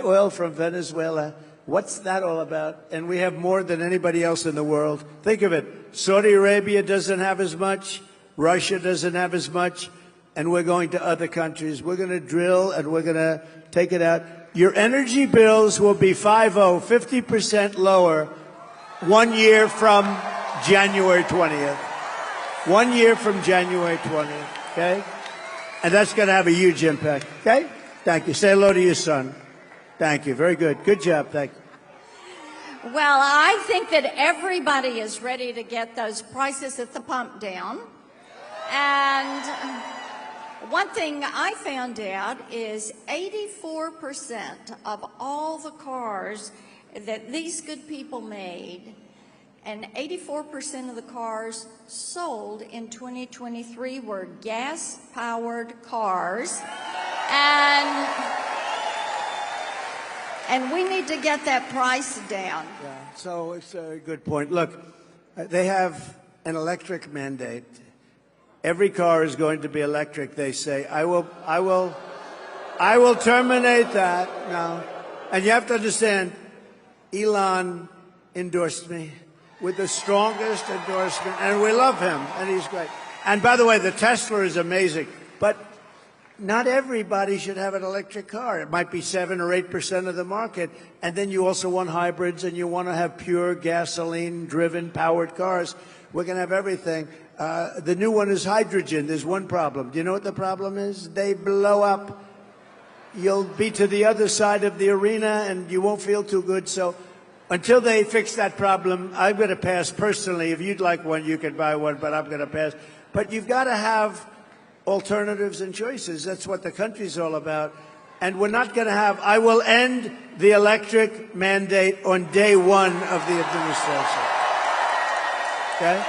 oil from Venezuela. What's that all about? And we have more than anybody else in the world. Think of it. Saudi Arabia doesn't have as much. Russia doesn't have as much. And we're going to other countries. We're going to drill and we're going to take it out. Your energy bills will be 50% lower 1 year from January 20th. 1 year from January 20th. Okay? And that's going to have a huge impact. Okay? Thank you. Say hello to your son. Thank you. Very good. Good job. Thank you.
Well, I think that everybody is ready to get those prices at the pump down. And one thing I found out is 84% of all the cars that these good people made, and 84% of the cars sold in 2023 were gas-powered cars. And we need to get that price down.
Yeah, so it's a good point. Look, they have an electric mandate. Every car is going to be electric, they say. I will terminate that now. And you have to understand, Elon endorsed me with the strongest endorsement, and we love him, and he's great. And by the way, the Tesla is amazing, but not everybody should have an electric car. It might be 7 or 8% of the market. And then you also want hybrids, and you want to have pure gasoline-driven powered cars. We're going to have everything. The new one is hydrogen. There's one problem. Do you know what the problem is? They blow up. You'll be to the other side of the arena, and you won't feel too good. So until they fix that problem, I'm going to pass personally. If you'd like one, you can buy one, but I'm going to pass. But you've got to have alternatives and choices. That's what the country's all about. And we're not going to have, I will end the electric mandate on day one of the administration. Okay?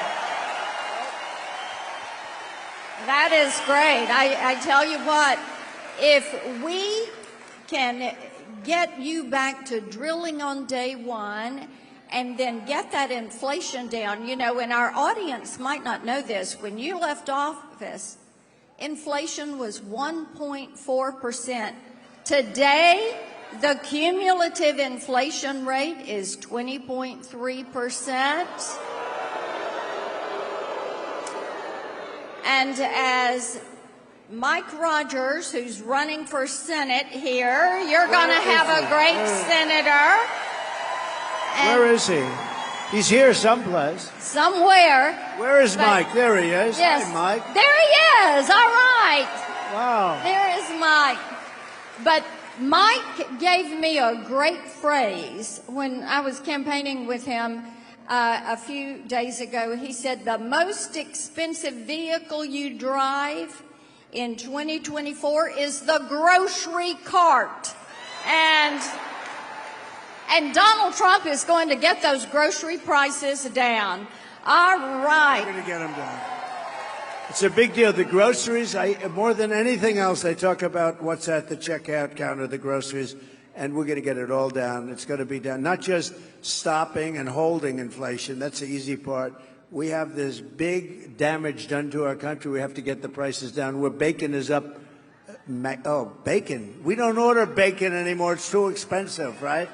That is great. I tell you what, if we can get you back to drilling on day one and then get that inflation down, you know, and our audience might not know this, when you left office, inflation was 1.4%. Today, the cumulative inflation rate is 20.3%. And as Mike Rogers, who's running for Senate here, you're going to have a great senator. And
where is he? He's here someplace.
Somewhere.
Where is Mike? There he is.
Yes.
Hi, Mike.
There he is. All right.
Wow.
There is Mike. But Mike gave me a great phrase when I was campaigning with him a few days ago. He said, the most expensive vehicle you drive in 2024 is the grocery cart. And Donald Trump is going to get those grocery prices down. All right.
We're going to get them down. It's a big deal. The groceries, more than anything else, they talk about what's at the checkout counter, the groceries, and we're going to get it all down. It's going to be down. Not just stopping and holding inflation. That's the easy part. We have this big damage done to our country. We have to get the prices down. Where bacon is up. Oh, bacon. We don't order bacon anymore. It's too expensive, right?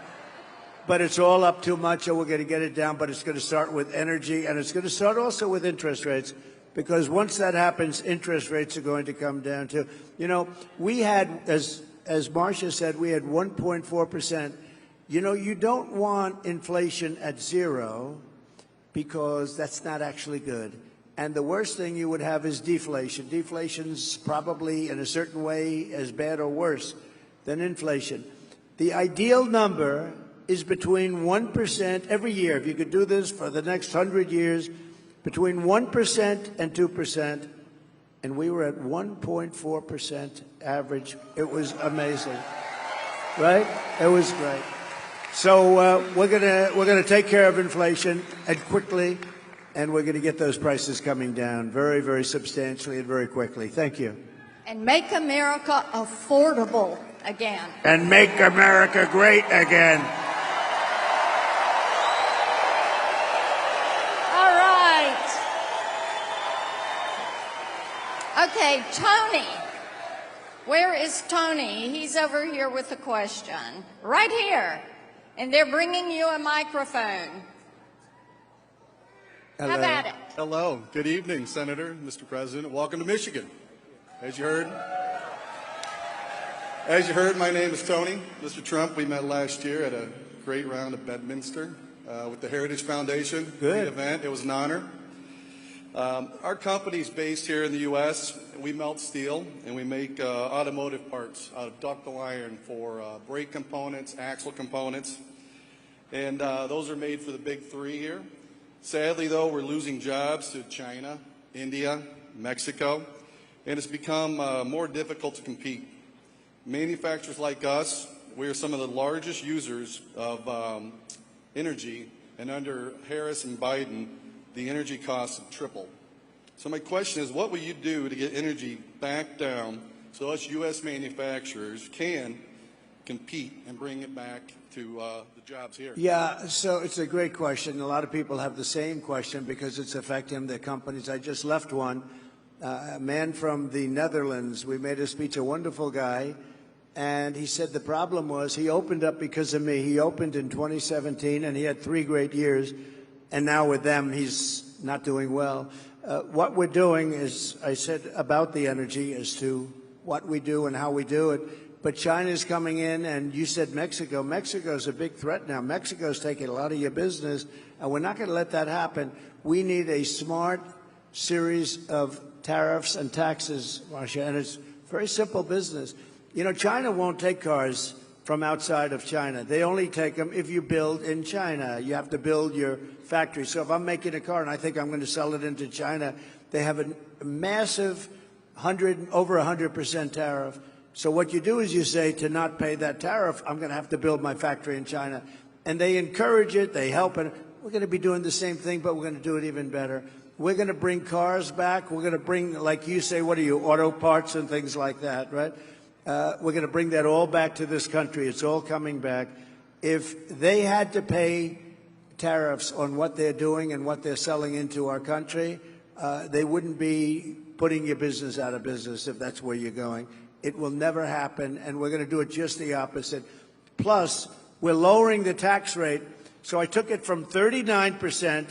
But it's all up too much, and we're going to get it down. But it's going to start with energy, and it's going to start also with interest rates. because once that happens, interest rates are going to come down too. You know, we had, as Marcia said, we had 1.4%. You know, you don't want inflation at 0 because that's not actually good. And the worst thing you would have is deflation. Deflation's probably, in a certain way, as bad or worse than inflation. The ideal number is between 1% every year. If you could do this for the next 100 years, between 1% and 2%, and we were at 1.4% average. It was amazing, right? It was great. So we're gonna take care of inflation and quickly, and we're gonna get those prices coming down very, very substantially and very quickly. Thank you.
And make America affordable again.
And make America great again.
All right. Okay, Tony. Where is Tony? He's over here with a question. Right here. And they're bringing you a microphone.
Hello.
How about it?
Hello. Good evening, Senator, Mr. President. Welcome to Michigan. As you heard, my name is Tony. Mr. Trump, we met last year at a great round of Bedminster with the Heritage Foundation.
Good.
Great event. It was an honor. Our company's based here in the U.S. We melt steel, and we make automotive parts out of ductile iron for brake components, axle components, and those are made for the big three here. Sadly, though, we're losing jobs to China, India, Mexico, and it's become more difficult to compete. Manufacturers like us, we are some of the largest users of energy, and under Harris and Biden, the energy costs have tripled. So my question is, what will you do to get energy back down so us U.S. manufacturers can compete and bring it back to the jobs here?
Yeah, so it's a great question. A lot of people have the same question because it's affecting their companies. I just left one. A man from the Netherlands, we made a speech, a wonderful guy, and he said the problem was he opened up because of me. He opened in 2017, and he had 3 great years, and now with them, he's not doing well. What we're doing is, I said about the energy as to what we do and how we do it, but China's coming in, and you said Mexico. Mexico's a big threat now. Mexico's taking a lot of your business, and we're not going to let that happen. We need a smart series of tariffs and taxes, Marcia, and it's very simple business. You know, China won't take cars from outside of China. They only take them if you build in China. You have to build your factory. So if I'm making a car and I think I'm going to sell it into China, they have a massive over 100% tariff. So what you do is you say, to not pay that tariff, I'm going to have to build my factory in China. And they encourage it, they help it. We're going to be doing the same thing, but we're going to do it even better. We're going to bring cars back. We're going to bring, like you say, what are you, auto parts and things like that, right? We're going to bring that all back to this country. It's all coming back. If they had to pay tariffs on what they're doing and what they're selling into our country, they wouldn't be putting your business out of business if that's where you're going. It will never happen, and we're going to do it just the opposite. Plus, we're lowering the tax rate. So I took it from 39%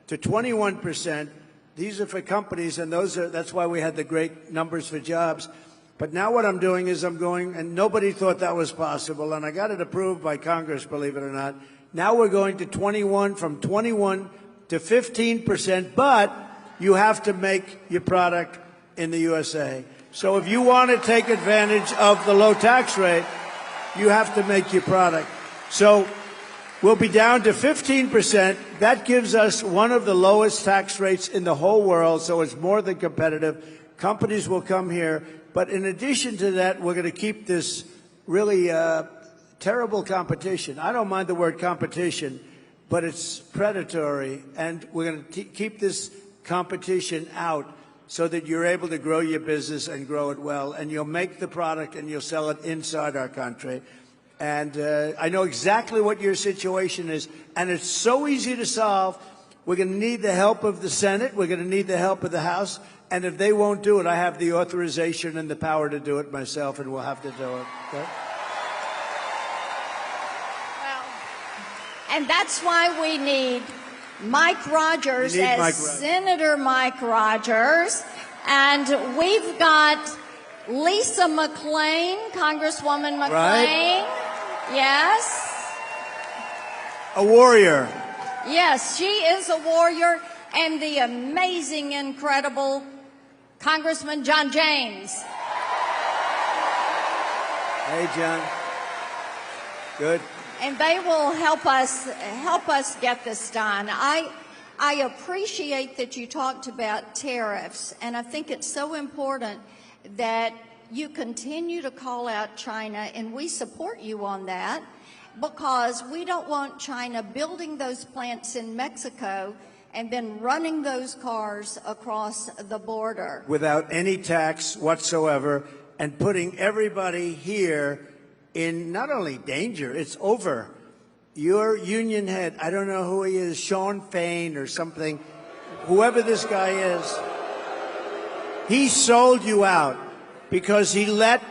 to 21%. These are for companies, and that's why we had the great numbers for jobs. But now what I'm doing is I'm going, and nobody thought that was possible, and I got it approved by Congress, believe it or not. Now we're going to 21, from 21 to 15%, but you have to make your product in the USA. So if you want to take advantage of the low tax rate, you have to make your product. So we'll be down to 15%. That gives us one of the lowest tax rates in the whole world, so it's more than competitive. Companies will come here. But in addition to that, we're going to keep this really terrible competition. I don't mind the word competition, but it's predatory. And we're going to keep this competition out so that you're able to grow your business and grow it well. And you'll make the product and you'll sell it inside our country. And I know exactly what your situation is. And it's so easy to solve. We're going to need the help of the Senate. We're going to need the help of the House. And if they won't do it, I have the authorization and the power to do it myself, and we'll have to do it. Okay?
Well, and that's why we need Mike Rogers
You need
as
Mike Rogers.
Senator Mike Rogers. And we've got Lisa McClain, Congresswoman McClain.
Right.
Yes.
A warrior.
Yes, she is a warrior. And the amazing, incredible Congressman John James.
Hey, John. Good.
And they will help us get this done. I appreciate that you talked about tariffs, and I think it's so important that you continue to call out China, and we support you on that, because we don't want China building those plants in Mexico and then running those cars across the border.
Without any tax whatsoever, and putting everybody here in not only danger, it's over. Your union head, I don't know who he is, Sean Fain or something, whoever this guy is, he sold you out because he let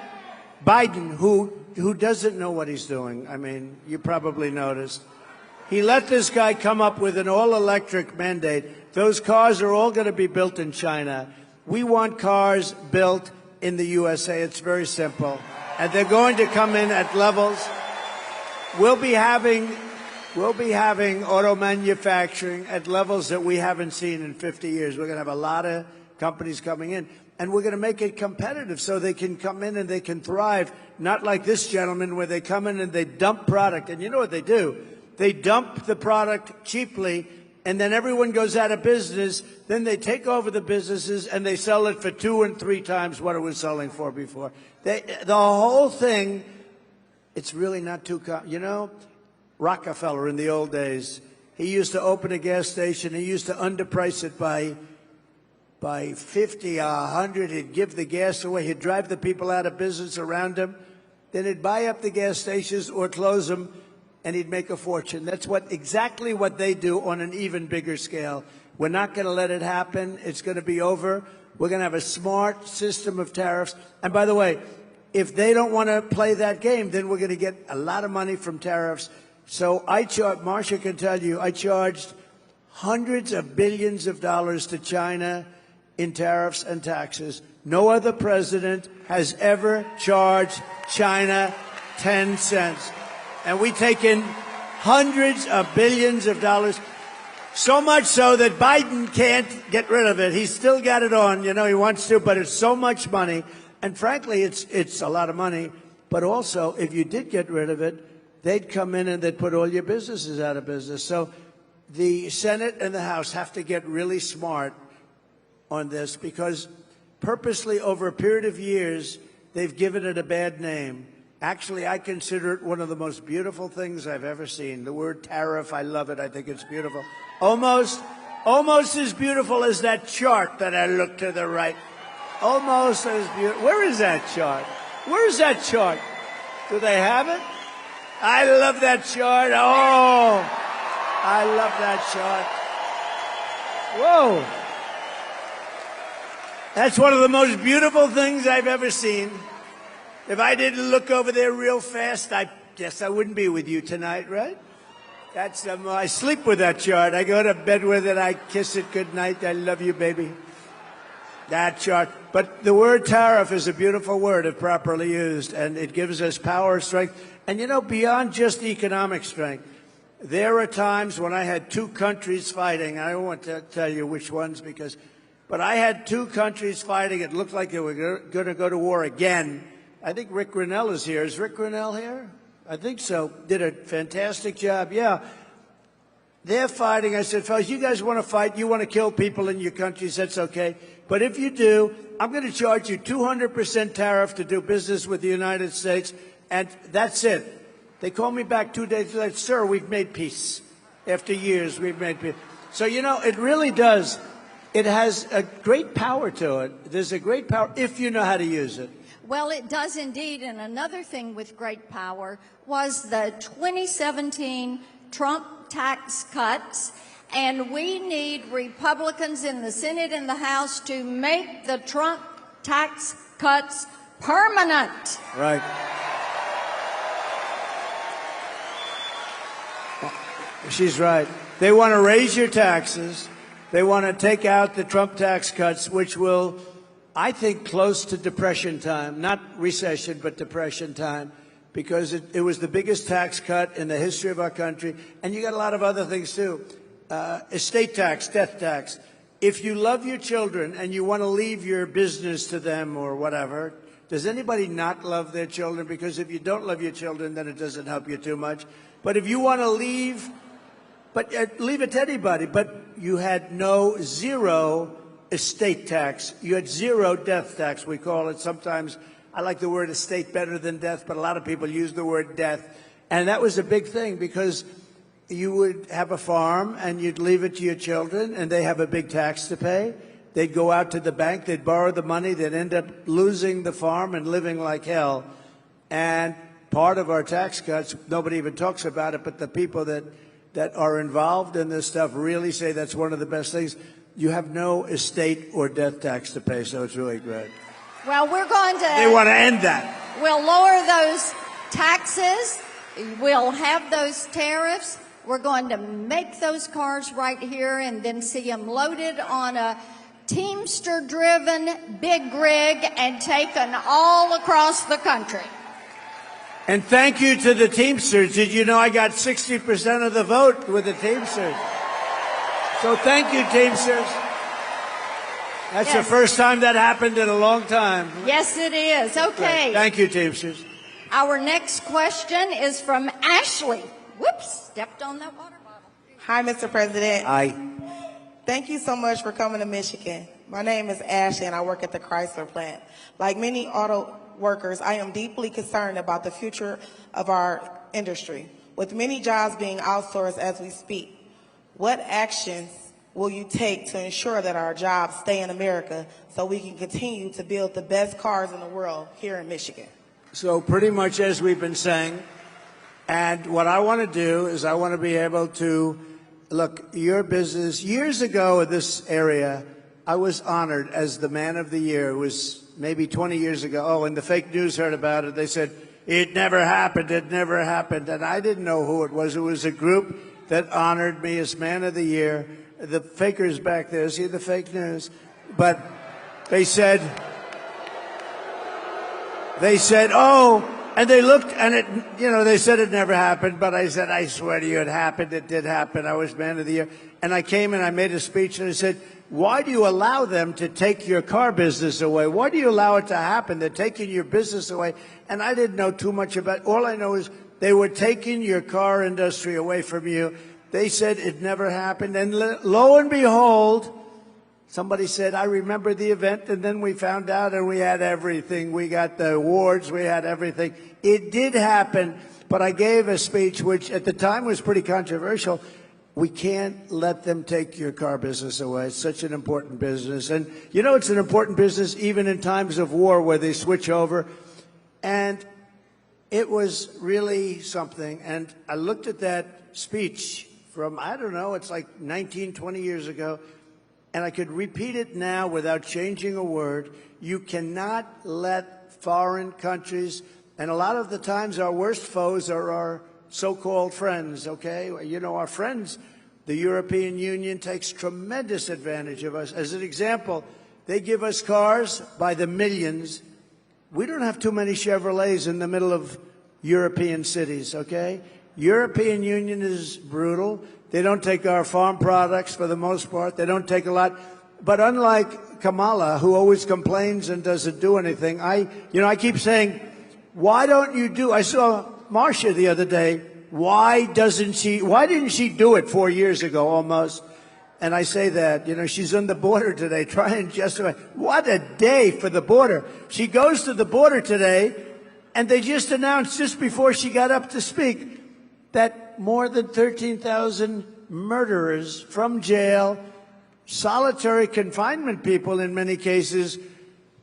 Biden, who doesn't know what he's doing, I mean, you probably noticed, he let this guy come up with an all-electric mandate. Those cars are all going to be built in China. We want cars built in the USA. It's very simple. And they're going to come in at levels. We'll be having auto manufacturing at levels that we haven't seen in 50 years. We're going to have a lot of companies coming in, and we're going to make it competitive so they can come in and they can thrive, not like this gentleman where they come in and they dump product. And you know what they do? They dump the product cheaply, and then everyone goes out of business. Then they take over the businesses and they sell it for 2 and 3 times what it was selling for before. The whole thing, it's really not too, you know, Rockefeller in the old days, he used to open a gas station. He used to underprice it by 50 or 100. He'd give the gas away. He'd drive the people out of business around him. Then he'd buy up the gas stations or close them, and he'd make a fortune. That's exactly what they do on an even bigger scale. We're not going to let it happen. It's going to be over. We're going to have a smart system of tariffs. And by the way, if they don't want to play that game, then we're going to get a lot of money from tariffs. So Marsha can tell you, I charged hundreds of billions of dollars to China in tariffs and taxes. No other president has ever charged China 10 cents. And we take in hundreds of billions of dollars. So much so that Biden can't get rid of it. He's still got it on. You know, he wants to, but it's so much money. And frankly, it's a lot of money. But also, if you did get rid of it, they'd come in and they'd put all your businesses out of business. So the Senate and the House have to get really smart on this, because purposely over a period of years, they've given it a bad name. Actually, I consider it one of the most beautiful things I've ever seen. The word tariff, I love it. I think it's beautiful. Almost as beautiful as that chart that I looked to the right. Almost as beautiful. Where is that chart? Where is that chart? Do they have it? I love that chart. Oh, I love that chart. Whoa. That's one of the most beautiful things I've ever seen. If I didn't look over there real fast, I guess I wouldn't be with you tonight, right? That's I sleep with that chart. I go to bed with it. I kiss it good night. I love you, baby. That chart. But the word tariff is a beautiful word if properly used, and it gives us power, strength. And, you know, beyond just economic strength, there are times when I had 2 countries fighting. I don't want to tell you which ones, but I had 2 countries fighting. It looked like they were going to go to war again. I think Rick Grinnell is here. Is Rick Grinnell here? I think so. Did a fantastic job. Yeah. They're fighting. I said, fellas, you guys want to fight? You want to kill people in your countries? That's okay. But if you do, I'm going to charge you 200% tariff to do business with the United States, and that's it. They called me back 2 days later. Sir, we've made peace. After years, we've made peace. So, you know, it really does. It has a great power to it. There's a great power if you know how to use it.
Well, it does indeed. And another thing with great power was the 2017 Trump tax cuts. And we need Republicans in the Senate and the House to make the Trump tax cuts permanent.
Right. She's right. They want to raise your taxes. They want to take out the Trump tax cuts, which will, I think, close to Depression time, not recession, but Depression time, because it was the biggest tax cut in the history of our country. And you got a lot of other things, too. Estate tax, death tax. If you love your children and you want to leave your business to them or whatever, does anybody not love their children? Because if you don't love your children, then it doesn't help you too much. But if you want to leave, leave it to anybody. But you had zero estate tax. You had zero death tax, we call it. Sometimes I like the word estate better than death, but a lot of people use the word death. And that was a big thing because you would have a farm and you'd leave it to your children and they have a big tax to pay. They'd go out to the bank, they'd borrow the money, they'd end up losing the farm and living like hell. And part of our tax cuts, nobody even talks about it, but the people that are involved in this stuff really say that's one of the best things. You have no estate or death tax to pay, so it's really great.
Well, we're going to...
They want to end that.
We'll lower those taxes. We'll have those tariffs. We're going to make those cars right here and then see them loaded on a Teamster-driven big rig and taken all across the country.
And thank you to the Teamsters. Did you know I got 60% of the vote with the Teamsters? So thank you, Teamsters. That's the first time that happened in a long time.
Yes, it is. Okay.
Thank you, Teamsters.
Our next question is from Ashley. Whoops, stepped on that water bottle.
Hi, Mr. President.
Hi.
Thank you so much for coming to Michigan. My name is Ashley, and I work at the Chrysler plant. Like many auto workers, I am deeply concerned about the future of our industry. With many jobs being outsourced as we speak, what actions will you take to ensure that our jobs stay in America so we can continue to build the best cars in the world here in Michigan?
So pretty much as we've been saying, and what I want to do is I want to be able to, look, your business, years ago in this area, I was honored as the Man of the Year. It was maybe 20 years ago. Oh, and the fake news heard about it. They said, it never happened, it never happened. And I didn't know who it was. It was a group that honored me as Man of the Year. The fakers back there, see the fake news? But they said, oh, and they looked, and it, they said it never happened, but I said, I swear to you, it happened. It did happen. I was Man of the Year. And I came and I made a speech, and I said, why do you allow them to take your car business away? Why do you allow it to happen? They're taking your business away. And I didn't know too much about it. All I know is they were taking your car industry away from you. They said it never happened. And lo and behold, somebody said, I remember the event, and then we found out and we had everything. We got the awards, we had everything. It did happen, but I gave a speech which at the time was pretty controversial. We can't let them take your car business away. It's such an important business. And it's an important business even in times of war where they switch over. And it was really something. And I looked at that speech from, I don't know, it's like 19, 20 years ago. And I could repeat it now without changing a word. You cannot let foreign countries, and a lot of the times our worst foes are our so-called friends, okay? Our friends, the European Union takes tremendous advantage of us. As an example, they give us cars by the millions. We don't have too many Chevrolets in the middle of European cities, okay? European Union is brutal. They don't take our farm products for the most part. They don't take a lot. But unlike Kamala, who always complains and doesn't do anything, I keep saying, why don't you do, I saw Marcia the other day, why didn't she do it 4 years ago almost? And I say that, she's on the border today trying justify. What a day for the border. She goes to the border today, and they just announced just before she got up to speak that more than 13,000 murderers from jail, solitary confinement people in many cases,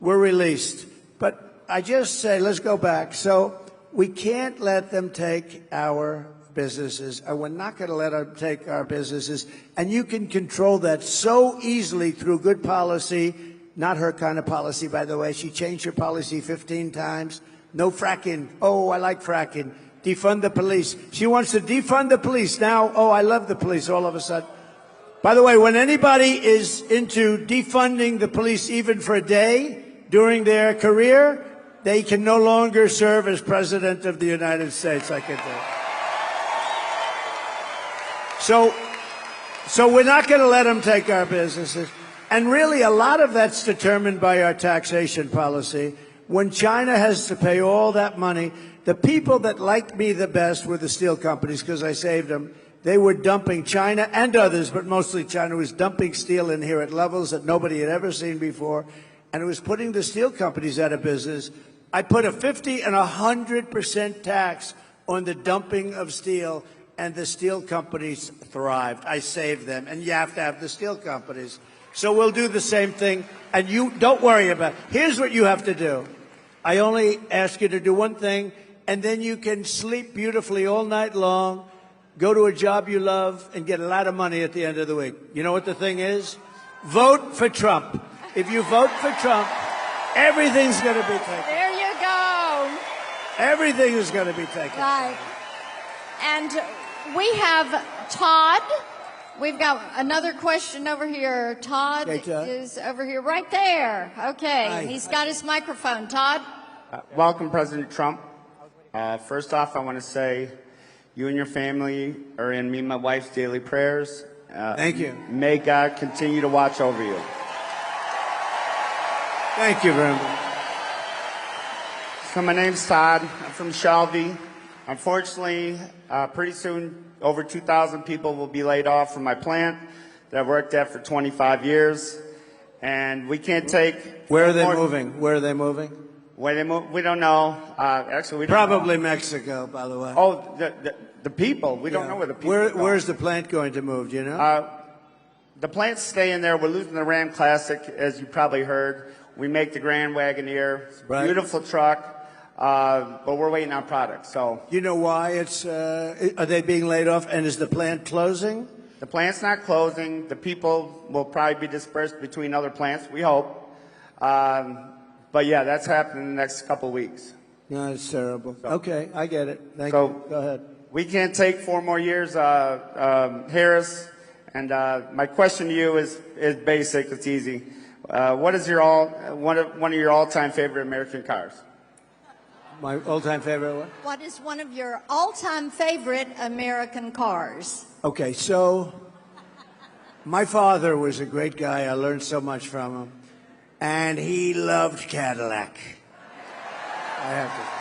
were released. But I just say, let's go back. So we can't let them take our businesses, and we're not going to let them take our businesses. And you can control that so easily through good policy, not her kind of policy, by the way. She changed her policy 15 times. No fracking. Oh, I like fracking. defund the police. She wants to defund the police. Now, oh, I love the police all of a sudden. By the way, when anybody is into defunding the police even for a day during their career, they can no longer serve as President of the United States, I can tell you. So we're not going to let them take our businesses. And really, a lot of that's determined by our taxation policy. When China has to pay all that money, the people that liked me the best were the steel companies because I saved them. They were dumping, China and others, but mostly China was dumping steel in here at levels that nobody had ever seen before, and it was putting the steel companies out of business. I put a 50 and 100% tax on the dumping of steel, and the steel companies thrived. I saved them, and you have to have the steel companies. So we'll do the same thing, and you don't worry about it. Here's what you have to do. I only ask you to do one thing, and then you can sleep beautifully all night long, go to a job you love, and get a lot of money at the end of the week. You know what the thing is? Vote for Trump. If you vote for Trump, everything's going to be taken.
There you go.
Everything is going to be taken.
Right. And we have Todd. We've got another question over here. Todd, is over here, right there. Okay.
Hi.
He's got his microphone. Todd?
Welcome, President Trump. First off, I want to say you and your family are in me and my wife's daily prayers.
Thank you.
May God continue to watch over you.
Thank you very much.
So my name's Todd. I'm from Shelby. Unfortunately, pretty soon over 2,000 people will be laid off from my plant that I've worked at for 25 years. And we can't take...
Where are they moving? Where are they moving?
Where they move? We don't know. Actually, we don't
Probably
know.
Mexico, by the way.
Oh, the people. We don't know where the people are going.
Where's the plant going to move, do you know?
The plant's staying there. We're losing the Ram Classic, as you probably heard. We make the Grand Wagoneer. It's a beautiful truck, but we're waiting on products. So
you know why it's? Are they being laid off? And is the plant closing?
The plant's not closing. The people will probably be dispersed between other plants. We hope. But yeah, that's happening in the next couple of weeks.
No, it's terrible. So, okay, I get it. Thank you. Go ahead.
We can't take 4 more years, Harris. And my question to you is basic. It's easy. What is your one of your all-time favorite American cars?
My all-time favorite what?
What is one of your all-time favorite American cars?
Okay, so my father was a great guy. I learned so much from him. And he loved Cadillac. I have to say.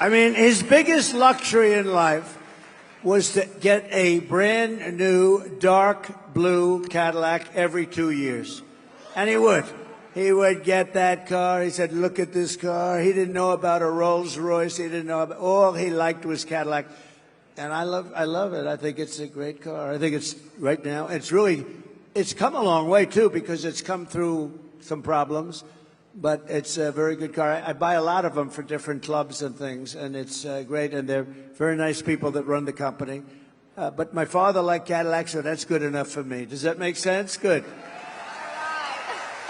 I mean, his biggest luxury in life was to get a brand new dark blue Cadillac every 2 years. And he would. He would get that car. He said, look at this car. He didn't know about a Rolls Royce. He didn't know about, all he liked was Cadillac. And I love it. I think it's a great car. I think it's, right now, it's come a long way, too, because it's come through some problems. But it's a very good car. I buy a lot of them for different clubs and things, and it's great. And they're very nice people that run the company. But my father liked Cadillac, so that's good enough for me. Does that make sense? Good.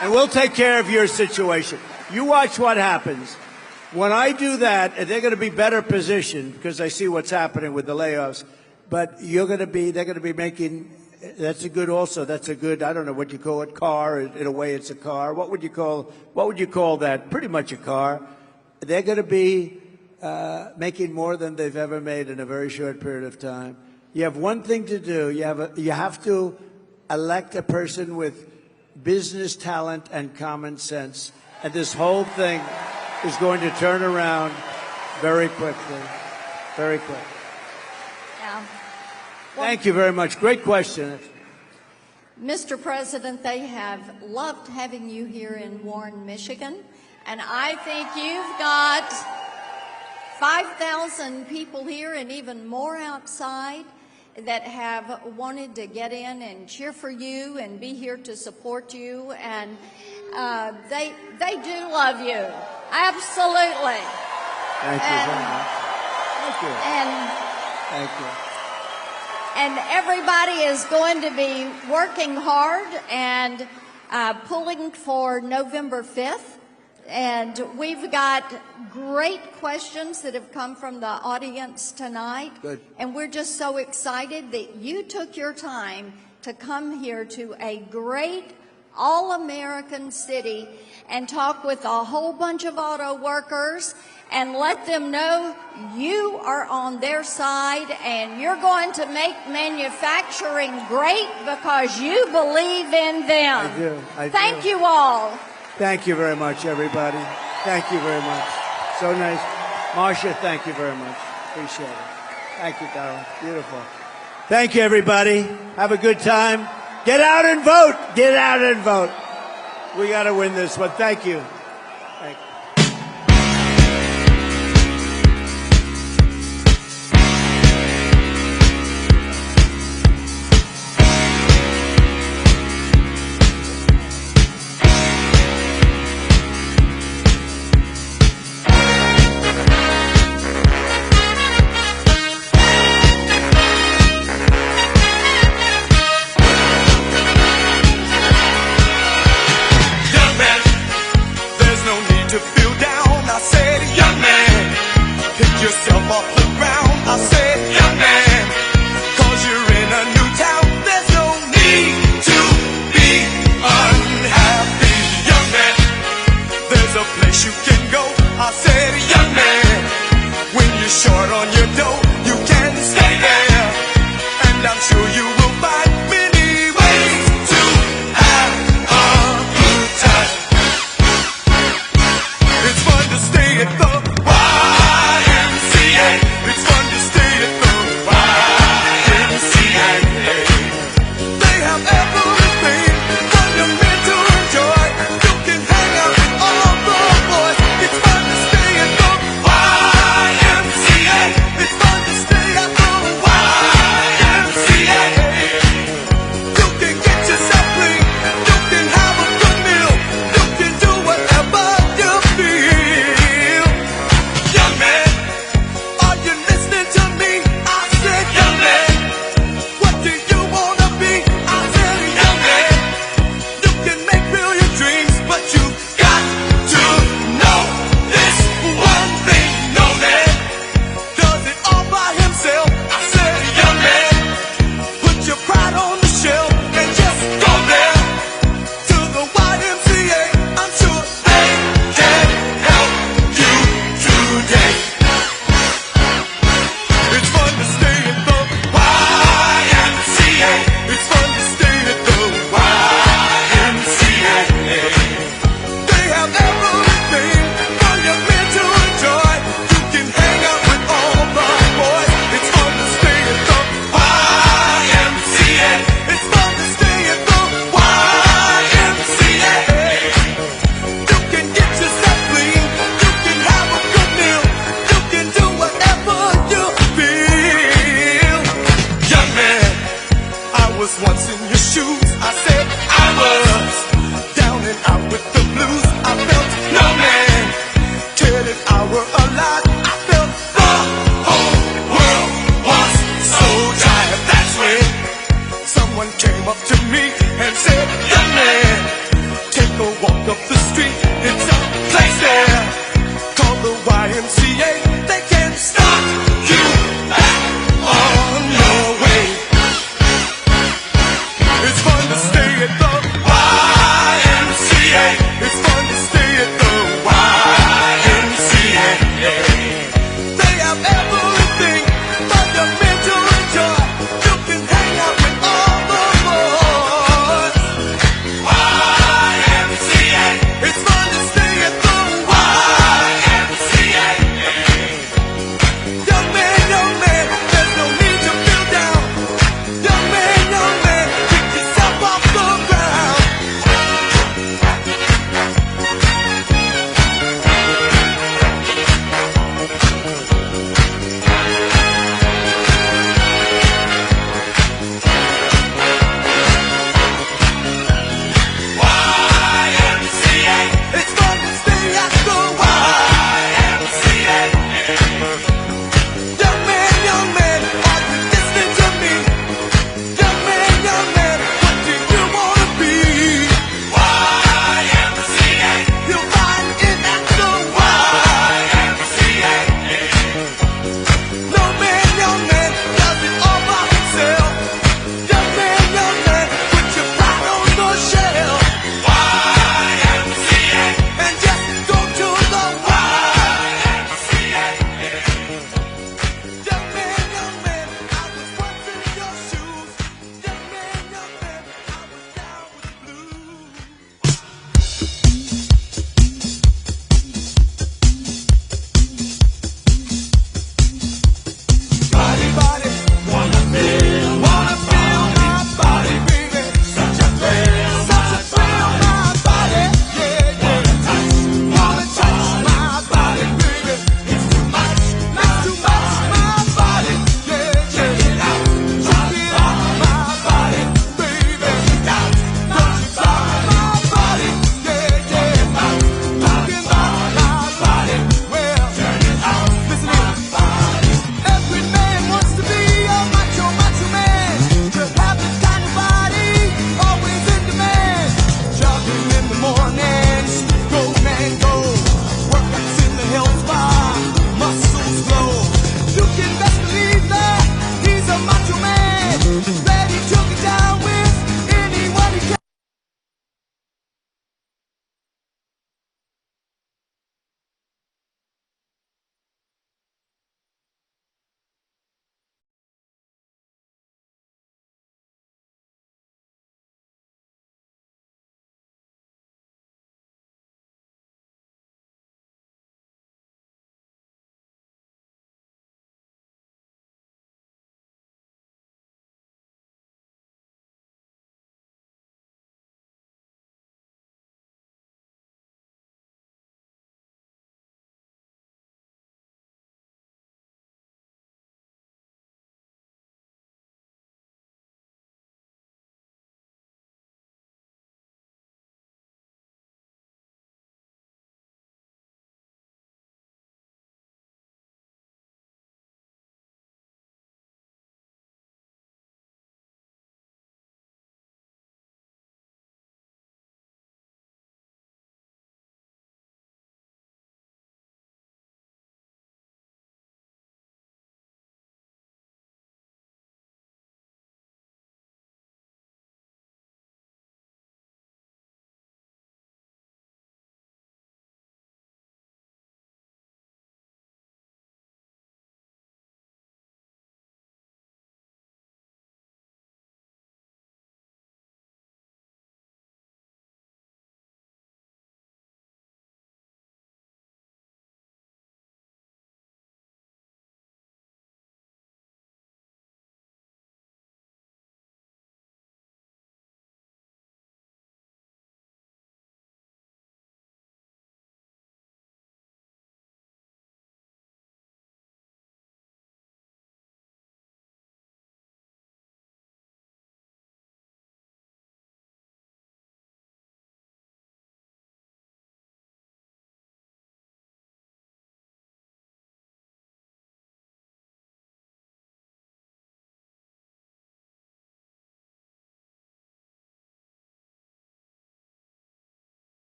And we'll take care of your situation. You watch what happens. When I do that, they're going to be better positioned because I see what's happening with the layoffs. But they're going to be making, that's a good, I don't know what you call it, car. In a way, it's a car. What would you call that? Pretty much a car. They're going to be making more than they've ever made in a very short period of time. You have one thing to do. You have to elect a person with business talent and common sense. And this whole thing is going to turn around very quickly. Very quick.
Yeah.
Thank you very much. Great question.
Mr. President, they have loved having you here in Warren, Michigan. And I think you've got 5,000 people here and even more outside that have wanted to get in and cheer for you and be here to support you, and they do love you, absolutely.
Thank you very much. Thank you. Thank you.
And everybody is going to be working hard and pulling for November 5th. And we've got great questions that have come from the audience tonight.
Good.
And we're just so excited that you took your time to come here to a great all-American city and talk with a whole bunch of auto workers and let them know you are on their side and you're going to make manufacturing great because you believe in them.
I do.
Thank you all.
Thank you very much, everybody. Thank you very much. So nice. Marcia, thank you very much. Appreciate it. Thank you, Carol. Beautiful. Thank you, everybody. Have a good time. Get out and vote. Get out and vote. We got to win this one. Thank you. Thank you.
Yourself off the ground, I said, young man, 'cause you're in a new town, there's no need to be unhappy, young man, there's a place you can go, I said, young man, when you're short on your dough,